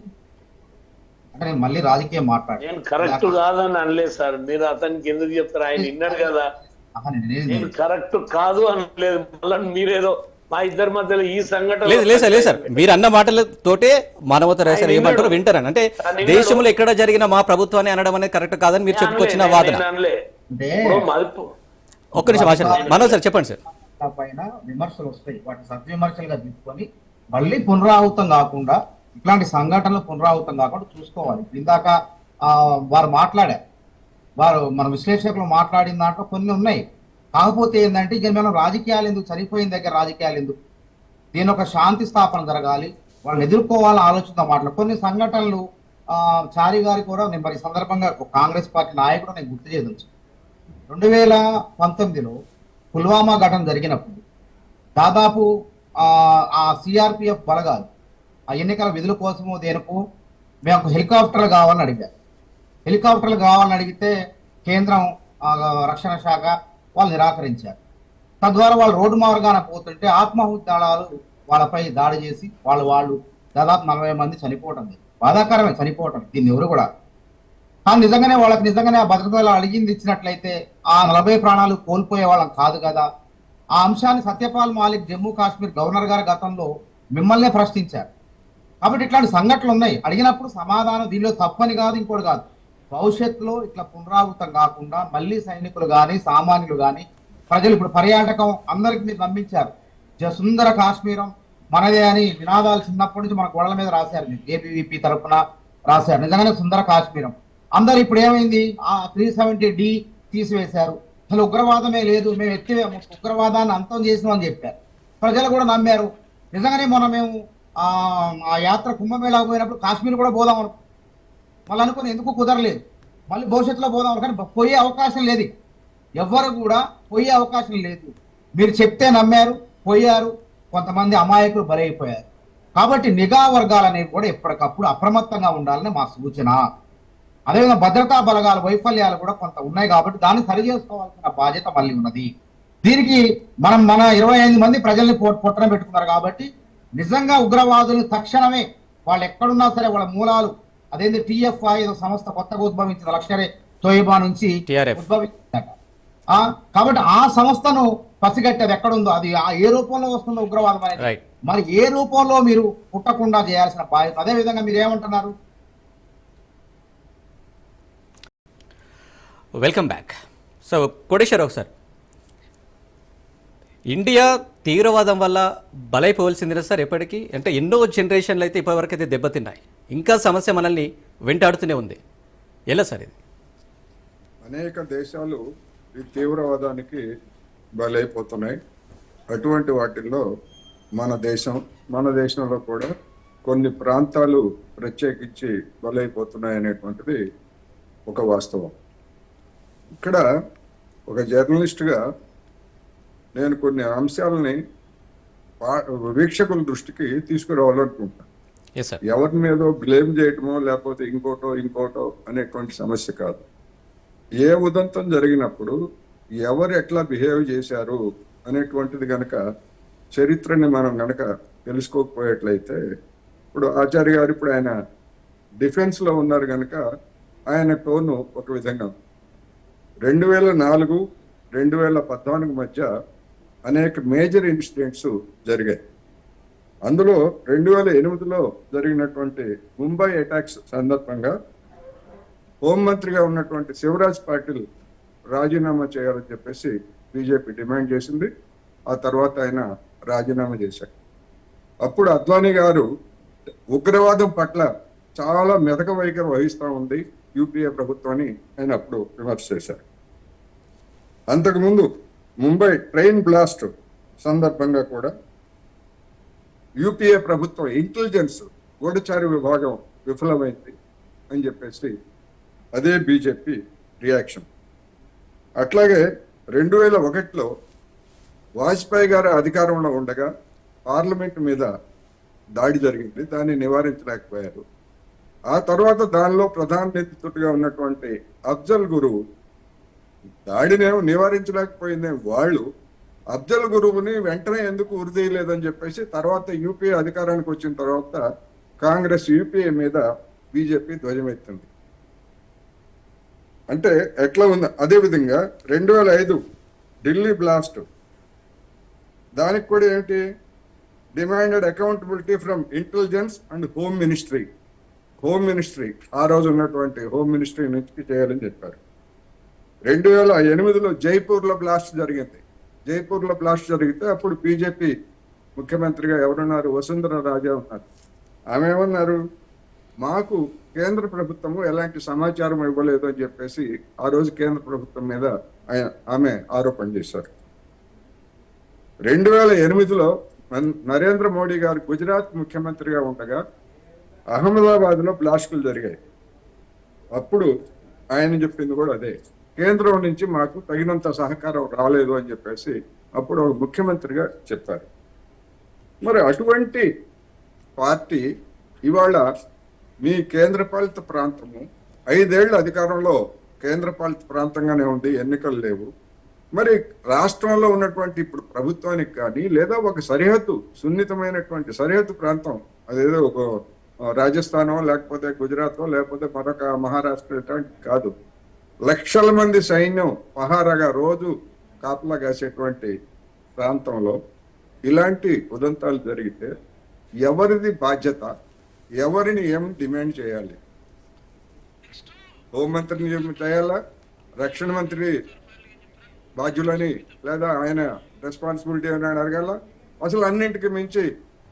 అంటే నేను మళ్ళీ రాజకీయం నేను కరెక్ట్ కాదని అనలేదు సార్. మీరు అతనికి ఎందుకు చెప్తారు? ఆయన విన్నారు కదా, నేను కరెక్ట్ కాదు అనలేదు. మళ్ళీ మీరేదో మా ఇద్దరి మధ్యలో ఈ సంఘటన లేదు సార్, మీరు అన్న మాటలతోటే మానవత సార్ ఏమంటారు వింటారని. అంటే దేశంలో ఎక్కడ జరిగిన మా ప్రభుత్వాన్ని అనడం అనేది కరెక్ట్ కాదని మీరు చెప్పుకొచ్చిన వాదన. ఒక్క నిమిషం ఆచార్య, మనోజ్ సార్ చెప్పండి సార్. పైన విమర్శలు వస్తాయి, వాటిని సద్విమర్శలుగా తీసుకొని మళ్ళీ పునరావృతం కాకుండా, ఇట్లాంటి సంఘటనలు పునరావృతం కాకుండా చూసుకోవాలి. ఇందాక వారు మన విశ్లేషకులు మాట్లాడిన దాంట్లో కొన్ని ఉన్నాయి. కాకపోతే ఏంటంటే ఇక మనం రాజకీయాలు ఎందుకు, చనిపోయిన దగ్గర రాజకీయాలు ఎందుకు? దీని ఒక శాంతి స్థాపన జరగాలి, వాళ్ళని ఎదుర్కోవాలని ఆలోచన మాటలు కొన్ని సంఘటనలు. చారి గారి కూడా నేను మరి సందర్భంగా కాంగ్రెస్ పార్టీ నాయకుడు నేను గుర్తు చేయదలుచు. 2019లో పుల్వామా ఘటన జరిగినప్పుడు దాదాపు ఆ సిఆర్పిఎఫ్ బలగాలు ఆ ఎన్నికల విధుల కోసమో దేనికో మేము హెలికాప్టర్లు కావాలని అడిగారు. హెలికాప్టర్లు కావాలని అడిగితే కేంద్రం రక్షణ శాఖ వాళ్ళు నిరాకరించారు. తద్వారా వాళ్ళు రోడ్డు మార్గాన పోతుంటే ఆత్మాహుతి దళాలు వాళ్ళపై దాడి చేసి వాళ్ళు దాదాపు 40 మంది చనిపోవటం, బాధాకరమే చనిపోవటం. దీన్ని ఎవరు కూడా కానీ నిజంగానే వాళ్ళకి నిజంగానే ఆ భద్రతలు అడిగింది ఇచ్చినట్లయితే ఆ 40 ప్రాణాలు కోల్పోయే వాళ్ళం కాదు కదా. ఆ అంశాన్ని సత్యపాల్ మాలిక్ జమ్మూ కాశ్మీర్ గవర్నర్ గారు గతంలో మిమ్మల్నే ప్రశ్నించారు. కాబట్టి ఇట్లాంటి సంఘటనలు ఉన్నాయి. అడిగినప్పుడు సమాధానం దీనిలో తప్పని కాదు, ఇంకోటి కాదు. భవిష్యత్తులో ఇట్లా పునరావృతం కాకుండా మళ్ళీ సైనికులు కానీ సామాన్యులు కానీ ప్రజలు ఇప్పుడు పర్యాటకం అందరికి మీరు నమ్మించారు. సుందర కాశ్మీరం మనదే అని నినాదాలు చిన్నప్పటి నుంచి మన గోడల మీద రాశారు. ఏబీవీపీ తరఫున రాశారు. నిజంగానే సుందర కాశ్మీరం. అందరు ఇప్పుడు ఏమైంది, ఆ 370D తీసివేశారు. అసలు ఉగ్రవాదమే లేదు, మేము ఉగ్రవాదాన్ని అంతం చేసినాం అని చెప్పారు. ప్రజలు కూడా నమ్మారు. నిజంగానే మొన్న మేము ఆ యాత్ర కుంభమేళాకు పోయినప్పుడు కాశ్మీర్ కూడా పోదాం అనుకో, మళ్ళీ అనుకుని ఎందుకు కుదరలేదు. మళ్ళీ భవిష్యత్తులో పోదాం కానీ పోయే అవకాశం లేదు. ఎవ్వరు కూడా పోయే అవకాశం లేదు. మీరు చెప్తే నమ్మారు, పోయారు. కొంతమంది అమాయకులు బలైపోయారు. కాబట్టి నిఘా వర్గాలు అనేవి కూడా ఎప్పటికప్పుడు అప్రమత్తంగా ఉండాలని మా సూచన. అదేవిధంగా భద్రతా బలగాల వైఫల్యాలు కూడా కొంత ఉన్నాయి కాబట్టి దాన్ని సరి చేసుకోవాల్సిన బాధ్యత మళ్ళీ ఉన్నది. దీనికి మన 25 మంది ప్రజల్ని పొట్టన పెట్టుకున్నారు కాబట్టి నిజంగా ఉగ్రవాదులు తక్షణమే వాళ్ళు ఎక్కడున్నా సరే వాళ్ళ మూలాలు అదేంటి TFI ఏదో సంస్థ కొత్తగా ఉద్భవించిన లష్కరే తోయిబా నుంచి ఉద్భవించిందట. కాబట్టి ఆ సంస్థను పసిగట్టేది ఎక్కడుందో అది ఏ రూపంలో వస్తుందో ఉగ్రవాదం అనేది మరి ఏ రూపంలో మీరు పుట్టకుండా చేయాల్సిన బాధ్యత. అదే విధంగా మీరు ఏమంటున్నారు? Welcome back. So Koteswararao sir, India తీవ్రవాదం వల్ల బలైపోవలసిందిన సార్ ఎప్పటికీ, అంటే ఎన్నో జనరేషన్లు అయితే ఇప్పటివరకు అయితే దెబ్బతిన్నాయి. ఇంకా సమస్య మనల్ని వెంటాడుతూనే ఉంది. ఎలా సార్ ఇది? అనేక దేశాలు ఈ తీవ్రవాదానికి బలైపోతున్నాయి. అటువంటి వాటిల్లో మన దేశంలో కూడా కొన్ని ప్రాంతాలు ప్రత్యేకించి బలైపోతున్నాయి అనేటువంటిది ఒక వాస్తవం. ఇక్కడ ఒక జర్నలిస్ట్గా నేను కొన్ని అంశాలని వీక్షకుల దృష్టికి తీసుకురావాలనుకుంటున్నాను. ఎవరి మీదో బ్లేమ్ చేయటమో లేకపోతే ఇంకోటో అనేటువంటి సమస్య కాదు. ఏ ఉదంతం జరిగినప్పుడు ఎవరు ఎట్లా బిహేవ్ చేశారు అనేటువంటిది గనక చరిత్రని మనం గనక తెలుసుకోకపోయేట్లయితే, ఇప్పుడు ఆచార్య గారు ఇప్పుడు ఆయన డిఫెన్స్లో ఉన్నారు కనుక ఆయన టోను ఒక విధంగా 2004, 2014 మధ్య అనేక మేజర్ ఇన్సిడెంట్స్ జరిగాయి. అందులో 2008లో జరిగినటువంటి ముంబై అటాక్స్ సందర్భంగా హోంమంత్రిగా ఉన్నటువంటి శివరాజ్ పాటిల్ రాజీనామా చేయాలని చెప్పేసి బీజేపీ డిమాండ్ చేసింది. ఆ తర్వాత ఆయన రాజీనామా చేశారు. అప్పుడు అద్వానీ గారు ఉగ్రవాదం పట్ల చాలా మెతక వైఖరి వహిస్తూ ఉంది యూపీఏ ప్రభుత్వాన్ని ఆయన అప్పుడు విమర్శ చేశారు. అంతకుముందు ముంబై ట్రైన్ బ్లాస్ట్ సందర్భంగా కూడా యూపీఏ ప్రభుత్వం ఇంటెలిజెన్స్ గూఢచారి విభాగం విఫలమైంది అని చెప్పేసి అదే బీజేపీ రియాక్షన్. అట్లాగే 2001లో వాజ్పేయి గారు అధికారంలో ఉండగా పార్లమెంట్ మీద దాడి జరిగింది, దాన్ని నివారించలేకపోయారు. ఆ తర్వాత దానిలో ప్రధాన నిందితుడిగా ఉన్నటువంటి అఫ్జల్ గురువు దాడినేమో నివారించలేకపోయిందే, వాళ్ళు అఫ్జల్ గురువుని వెంటనే ఎందుకు ఉరిదీయలేదని చెప్పేసి తర్వాత యూపీఏ అధికారానికి వచ్చిన తర్వాత కాంగ్రెస్ యూపీఏ మీద బీజేపీ ధ్వజమెత్తింది. అంటే ఎట్లా ఉంది? అదేవిధంగా 2005 ఢిల్లీ బ్లాస్ట్, దానికి కూడా ఏమిటి, demanded accountability from intelligence and home ministry. ఆ రోజు ఉన్నటువంటి హోమ్ మినిస్ట్రీ నుంచి చేయాలని చెప్పారు. 2008లో జైపూర్లో బ్లాస్ట్ జరిగితే అప్పుడు బీజేపీ ముఖ్యమంత్రిగా ఎవరున్నారు? వసుంధర రాజా ఉన్నారు. ఆమె ఏమన్నారు, మాకు కేంద్ర ప్రభుత్వము ఎలాంటి సమాచారం ఇవ్వలేదు అని చెప్పేసి ఆ రోజు కేంద్ర ప్రభుత్వం మీద ఆమె ఆరోపణ చేశారు. 2008లో నరేంద్ర మోడీ గారు గుజరాత్ ముఖ్యమంత్రిగా ఉండగా అహ్మదాబాద్లో బ్లాస్టులు జరిగాయి. అప్పుడు ఆయన చెప్పింది కూడా అదే, కేంద్రం నుంచి మాకు తగినంత సహకారం రాలేదు అని చెప్పేసి అప్పుడు ముఖ్యమంత్రిగా చెప్పారు. మరి అటువంటి పార్టీ ఇవాళ మీ కేంద్రపాలిత ప్రాంతము 5 ఏళ్ల అధికారంలో కేంద్రపాలిత ప్రాంతంగానే ఉంది, ఎన్నికలు లేవు. మరి రాష్ట్రంలో ఉన్నటువంటి ఇప్పుడు ప్రభుత్వానికి కానీ లేదా ఒక సున్నితమైనటువంటి సరిహద్దు ప్రాంతం, అదేదో ఒక రాజస్థానో లేకపోతే గుజరాత్ లేకపోతే మరొక మహారాష్ట్ర కాదు. లక్షల మంది సైన్యం పహారాగా రోజు కాపలా కాసేటువంటి ప్రాంతంలో ఇలాంటి ఉదంతాలు జరిగితే ఎవరిది బాధ్యత? ఎవరిని ఏం డిమాండ్ చేయాలి? హోంమంత్రిని చేయాలా? రక్షణ మంత్రి బాధ్యులని లేదా ఆయన రెస్పాన్సిబిలిటీ అని అడగాల? అసలు అన్నింటికి మించి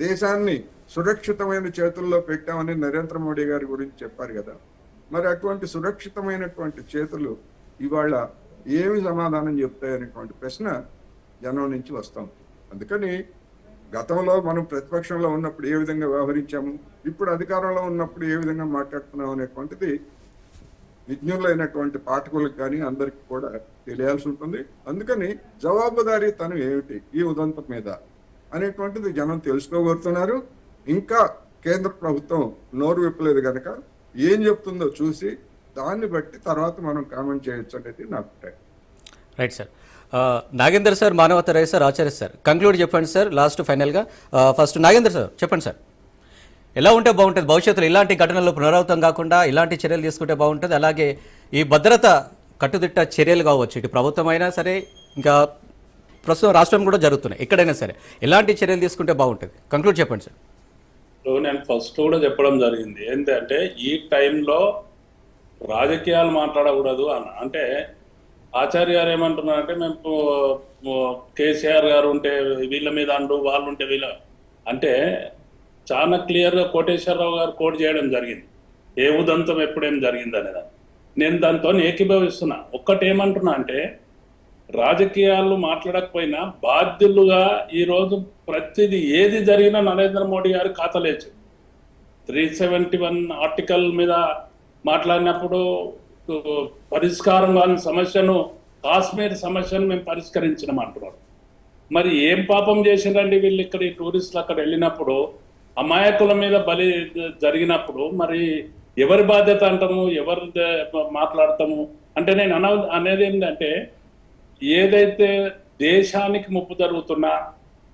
దేశాన్ని సురక్షితమైన చేతుల్లో పెట్టామని నరేంద్ర మోడీ గారి గురించి చెప్పారు కదా. మరి అటువంటి సురక్షితమైనటువంటి చేతులు ఇవాళ ఏమి సమాధానం చెప్తాయనేటువంటి ప్రశ్న జనం నుంచి వస్తాం. అందుకని గతంలో మనం ప్రతిపక్షంలో ఉన్నప్పుడు ఏ విధంగా వ్యవహరించాము, ఇప్పుడు అధికారంలో ఉన్నప్పుడు ఏ విధంగా మాట్లాడుతున్నాం అనేటువంటిది విజ్ఞులైనటువంటి పాఠకులకు కానీ అందరికి కూడా తెలియాల్సి ఉంటుంది. అందుకని జవాబుదారీతనం ఏమిటి ఈ ఉదంతం మీద అనేటువంటిది జనం తెలుసుకోగలుగుతున్నారు. ఇంకా కేంద్ర ప్రభుత్వం నోరు విప్పలేదు కనుక ఏం చెప్తుందో చూసి దాన్ని బట్టి తర్వాత మనం కామెంట్ చేయొచ్చు అనేది నా అభిప్రాయం. Right sir. Nagender sir, Manavatharai sir, Acharya sir, conclude చెప్పండి సార్ లాస్ట్ ఫైనల్గా. ఫస్ట్ నాగేందర్ సార్ చెప్పండి సార్, ఎలా ఉంటే బాగుంటుంది భవిష్యత్తులో ఇలాంటి ఘటనలు పునరావృతం కాకుండా ఇలాంటి చర్యలు తీసుకుంటే బాగుంటుంది? అలాగే ఈ భద్రత కట్టుదిట్ట చర్యలు కావచ్చు, ఇటు ప్రభుత్వం అయినా సరే ఇంకా ప్రస్తుతం రాష్ట్రం కూడా జరుగుతున్నాయి, ఎక్కడైనా సరే ఎలాంటి చర్యలు తీసుకుంటే బాగుంటుంది? కంక్లూడ్ చెప్పండి సార్. నేను ఫస్ట్ కూడా చెప్పడం జరిగింది ఏంటంటే ఈ టైంలో రాజకీయాలు మాట్లాడకూడదు అంటే ఆచార్య గారు ఏమంటున్నారంటే మేము కేసీఆర్ గారు ఉంటే వీళ్ళ మీద అండు, వాళ్ళు ఉంటే వీళ్ళ అంటే చాలా క్లియర్గా కోటేశ్వరరావు గారు కోట్ చేయడం జరిగింది ఏ ఉదంతం ఎప్పుడేం జరిగింది అనేది. నేను దాంతో ఏకీభవిస్తున్నా. ఒక్కటేమంటున్నా అంటే రాజకీయాలు మాట్లాడకపోయినా బాధ్యులుగా ఈరోజు ప్రతిదీ ఏది జరిగినా నరేంద్ర మోడీ గారి ఖాతాలేచ్చు. 371 ఆర్టికల్ మీద మాట్లాడినప్పుడు పరిష్కారం కాని సమస్యను, కాశ్మీర్ సమస్యను మేము పరిష్కరించినాం అంటున్నారు. మరి ఏం పాపం చేసిందండి వీళ్ళు? ఇక్కడ ఈ టూరిస్టులు అక్కడ వెళ్ళినప్పుడు అమాయకుల మీద బలి జరిగినప్పుడు మరి ఎవరి బాధ్యత అంటాము, ఎవరు మాట్లాడతాము అంటే నేను అనేది ఏంటంటే ఏదైతే దేశానికి ముప్పు జరుగుతున్నా,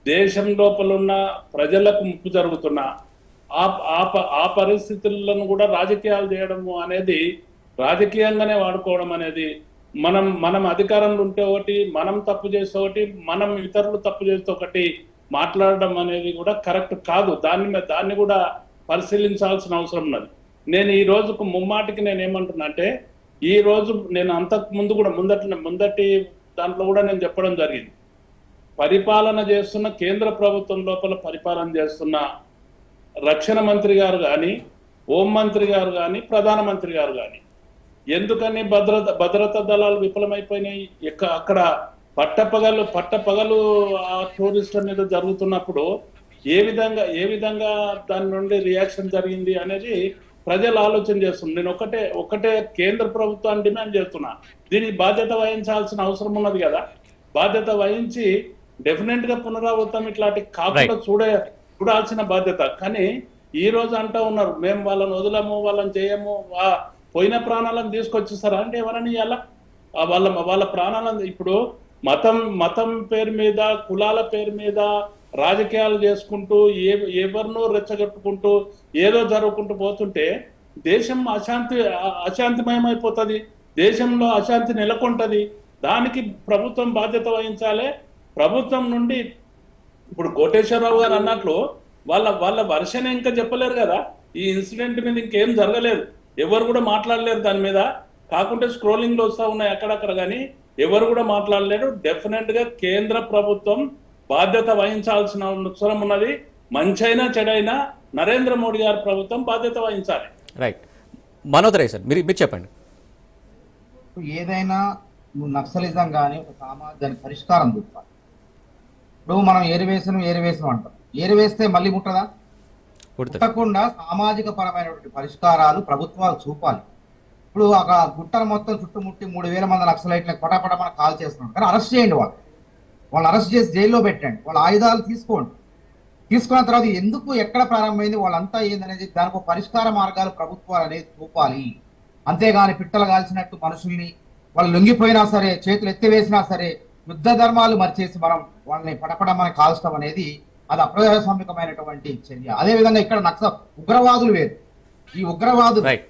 దేశం లోపల ఉన్న ప్రజలకు ముప్పు జరుగుతున్నా ఆ పరిస్థితులను కూడా రాజకీయాలు చేయడము అనేది, రాజకీయంగానే వాడుకోవడం అనేది, మనం అధికారంలో ఉంటే ఒకటి, మనం తప్పు చేస్తే ఒకటి, మనం ఇతరులు తప్పు చేస్తే ఒకటి మాట్లాడడం అనేది కూడా కరెక్ట్ కాదు. దాన్ని కూడా పరిశీలించాల్సిన అవసరం ఉన్నది. నేను ఈ రోజుకు ముమ్మాటికి నేను ఏమంటున్నా అంటే ఈ రోజు నేను అంతకు ముందు కూడా ముందటి దాంట్లో కూడా నేను చెప్పడం జరిగింది, పరిపాలన చేస్తున్న కేంద్ర ప్రభుత్వం లోపల పరిపాలన చేస్తున్న రక్షణ మంత్రి గారు కానీ, హోంమంత్రి గారు కానీ, ప్రధానమంత్రి గారు కానీ ఎందుకని భద్రతా దళాలు విఫలమైపోయినాయి? అక్కడ పట్టపగలు ఆ టూరిస్టుల మీద జరుగుతున్నప్పుడు ఏ విధంగా దాని నుండి రియాక్షన్ జరిగింది అనేది ప్రజలు ఆలోచన చేస్తున్నారు. నేను ఒకటే కేంద్ర ప్రభుత్వాన్ని డిమాండ్ చేస్తున్నా, దీనికి బాధ్యత వహించాల్సిన అవసరం ఉన్నది కదా. బాధ్యత వహించి డెఫినెట్ గా పునరావృతం ఇట్లాంటి కాకుండా చూడాల్సిన బాధ్యత. కానీ ఈ రోజు అంటూ ఉన్నారు మేము వాళ్ళని వదలము, వాళ్ళని చేయము, పోయిన ప్రాణాలను తీసుకొచ్చేస్తారా అంటే ఎవరని ఇవ్వాలా? వాళ్ళ ప్రాణాలను ఇప్పుడు మతం పేరు మీద, కులాల పేరు మీద రాజకీయాలు చేసుకుంటూ ఎవరినో రెచ్చగొట్టుకుంటూ ఏదో జరుగుకుంటూ పోతుంటే దేశం అశాంతిమయమైపోతుంది, దేశంలో అశాంతి నెలకొంటది. దానికి ప్రభుత్వం బాధ్యత వహించాలి. ప్రభుత్వం నుండి ఇప్పుడు కోటేశ్వరరావు గారు అన్నట్లు వాళ్ళ వర్షన్ ఇంకా చెప్పలేరు కదా. ఈ ఇన్సిడెంట్ మీద ఇంకేం జరగలేదు, ఎవరు కూడా మాట్లాడలేరు దాని మీద. కాకుంటే స్క్రోలింగ్లో వస్తూ ఉన్నాయి అక్కడక్కడ, కానీ ఎవరు కూడా మాట్లాడలేరు. డెఫినెట్ గా కేంద్ర ప్రభుత్వం బాధ్యత వహించాల్సిన అవసరం ఉన్నది. మంచైనా చెడైనా నరేంద్ర మోడీ గారి ప్రభుత్వం బాధ్యత వహించాలి. రైట్. మనోదరాయ్ సార్ మీరు చెప్పండి. ఏదైనా నక్సలిజం కానీ ఒక దానికి పరిష్కారం చూపాలి. ఇప్పుడు మనం ఏరివేసిన అంటాం, ఏరివేస్తే మళ్ళీ ముట్టదా? ముట్టకుండా సామాజిక పరమైనటువంటి పరిష్కారాలు ప్రభుత్వాలు చూపాలి. ఇప్పుడు ఒక గుట్టను మొత్తం చుట్టుముట్టి 3000 మంది నక్సలైట్లకు పటాపట మనం కాల్ చేస్తున్నాం, కానీ అరెస్ట్ చేయండి, వాళ్ళు అరెస్ట్ చేసి జైల్లో పెట్టండి, వాళ్ళ ఆయుధాలు తీసుకోండి. తీసుకున్న తర్వాత ఎందుకు ఎక్కడ ప్రారంభమైంది వాళ్ళంతా ఏందనేది దానికి ఒక పరిష్కార మార్గాలు ప్రభుత్వాలు అనేది చూపాలి. అంతేగాని పిట్టలు కాల్చినట్టు మనుషుల్ని వాళ్ళు లొంగిపోయినా సరే, చేతులు ఎత్తివేసినా సరే, యుద్ధ ధర్మాలు మరిచేసి మనం వాళ్ళని పటపట మనం కాల్చడం అనేది అది అప్రజాస్వామికమైనటువంటి చర్య. అదేవిధంగా ఇక్కడ ఉగ్రవాదులు వేరు. ఈ ఉగ్రవాదులు రైట్.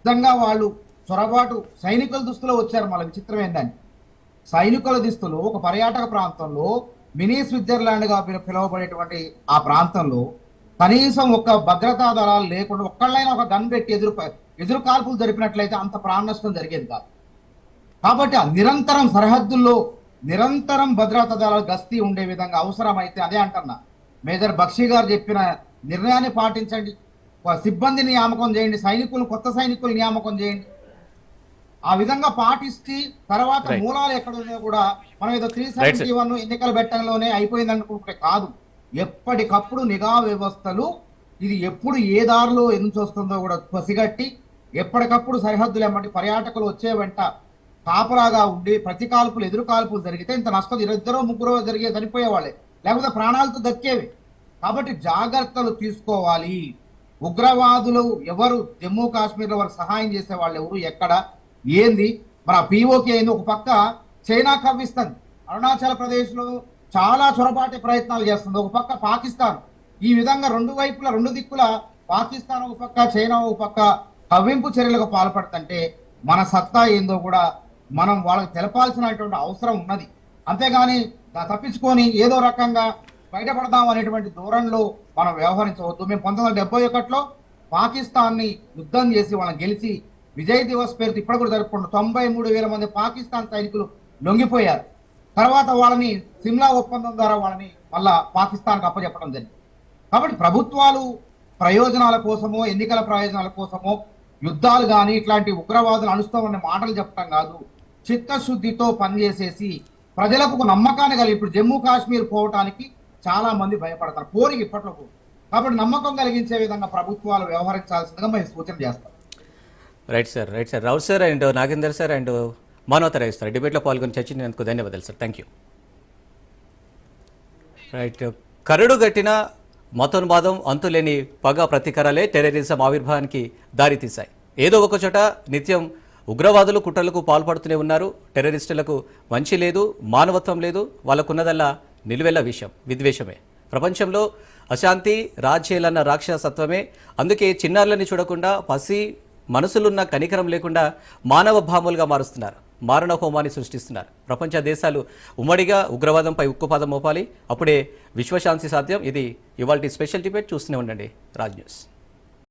నిజంగా వాళ్ళు చొరబాటు సైనికుల దుస్తులో వచ్చారు. మళ్ళీ విచిత్రం ఏంటంటే సైనికుల దుస్తులు ఒక పర్యాటక ప్రాంతంలో మినీ స్విట్జర్లాండ్ గా పిలువబడేటువంటి ఆ ప్రాంతంలో కనీసం ఒక భద్రతా దళాలు లేకుండా ఒక్కళ్ళైనా ఒక గన్ పెట్టి ఎదురు కాల్పులు జరిపినట్లయితే అంత ప్రాణ నష్టం జరిగేది కాదు. కాబట్టి ఆ నిరంతరం సరిహద్దుల్లో నిరంతరం భద్రతా దళాలు గస్తీ ఉండే విధంగా అవసరమైతే అదే అంటున్నా, మేజర్ బక్షి గారు చెప్పిన నిర్ణయాన్ని పాటించండి, సిబ్బందిని నియామకం చేయండి, కొత్త సైనికులు నియామకం చేయండి. ఆ విధంగా పాటిస్తే తర్వాత Right. మూలాలు ఎక్కడ ఉన్నాయో కూడా మనం ఏదో 371 ఎన్నికల బెట్టంలోనే అయిపోయింది అనుకుంటే కాదు. ఎప్పటికప్పుడు నిఘా వ్యవస్థలు ఇది ఎప్పుడు ఏ దారిలో నుంచి వస్తుందో కూడా పసిగట్టి ఎప్పటికప్పుడు సరిహద్దులు ఎమ్మటి పర్యాటకులు వచ్చే వెంట కాపలాగా ఉండి ప్రతి కాల్పులు ఎదురు కాల్పులు జరిగితే ఇంత నష్టం 2-3 జరిగే చనిపోయేవాళ్ళే, లేకపోతే ప్రాణాలతో దక్కేవి. కాబట్టి జాగ్రత్తలు తీసుకోవాలి. ఉగ్రవాదులు ఎవరు జమ్మూ కాశ్మీర్లో వారికి సహాయం చేసే వాళ్ళు ఎవరు, ఎక్కడ ఏంది, మన పిఓకే ఏంది. ఒక పక్క చైనా కవ్విస్తుంది, అరుణాచల్ ప్రదేశ్ లో చాలా చొరబాటు ప్రయత్నాలు చేస్తుంది, ఒక పక్క పాకిస్తాన్. ఈ విధంగా రెండు దిక్కుల పాకిస్తాన్ ఒక పక్క, చైనా ఒక పక్క కవ్వింపు చర్యలకు పాల్పడుతుంటే మన సత్తా ఏందో కూడా మనం వాళ్ళకి తెలపాల్సినటువంటి అవసరం ఉన్నది. అంతేగాని తప్పించుకొని ఏదో రకంగా బయటపడదాం అనేటువంటి ధోరణిలో మనం వ్యవహరించవద్దు. మేము 1971లో పాకిస్తాన్ని యుద్ధం చేసి వాళ్ళని గెలిచి విజయ్ దివస్ పేరుతో ఇప్పుడు కూడా జరుపుకుంటాం. 93,000 మంది పాకిస్తాన్ సైనికులు లొంగిపోయారు. తర్వాత వాళ్ళని సిమ్లా ఒప్పందం ద్వారా వాళ్ళని మళ్ళా పాకిస్తాన్కి అప్పచెప్పడం జరిగింది. కాబట్టి ప్రభుత్వాలు ప్రయోజనాల కోసమో ఎన్నికల ప్రయోజనాల కోసమో యుద్ధాలు కానీ ఇట్లాంటి ఉగ్రవాదులు అనుస్తామనే మాటలు చెప్పడం కాదు, చిత్తశుద్ధితో పనిచేసేసి ప్రజలకు ఒక నమ్మకాన్ని కలిగి, ఇప్పుడు జమ్మూ కాశ్మీర్ పోవటానికి చాలా మంది భయపడతారు పోరికి ఇప్పట్లో. కాబట్టి నమ్మకం కలిగించే విధంగా ప్రభుత్వాలు వ్యవహరించాల్సిందిగా మేము సూచన చేస్తాం. Right sir. Rao sir and Nagender sir and Manavatharai sir డిబేట్లో పాల్గొని చర్చించినందుకు ధన్యవాదాలు సార్. Thank you. రైట్. కరడు గట్టిన మతోన్మాదం, అంతులేని పగ ప్రతీకారాలే టెర్రరిజం ఆవిర్భావానికి దారితీశాయి. ఏదో ఒక చోట నిత్యం ఉగ్రవాదులు కుట్రలకు పాల్పడుతూనే ఉన్నారు. టెర్రరిస్టులకు మంచి లేదు, మానవత్వం లేదు, వాళ్ళకున్నదల్లా నిలువెల్ల విద్వేషమే. ప్రపంచంలో అశాంతి రాజ్యాలన్న రాక్షసత్వమే. అందుకే చిన్నారులని చూడకుండా పసి మనసులున్న కనికరం లేకుండా మానవ భాములుగా మారుస్తున్నారు, మారణ హోమాన్ని సృష్టిస్తున్నారు. ప్రపంచ దేశాలు ఉమ్మడిగా ఉగ్రవాదంపై ఉక్కుపాదం మోపాలి, అప్పుడే విశ్వశాంతి సాధ్యం. ఇది ఇవాల్టి స్పెషల్ డిబేట్. చూస్తూనే ఉండండి రాజ్ న్యూస్.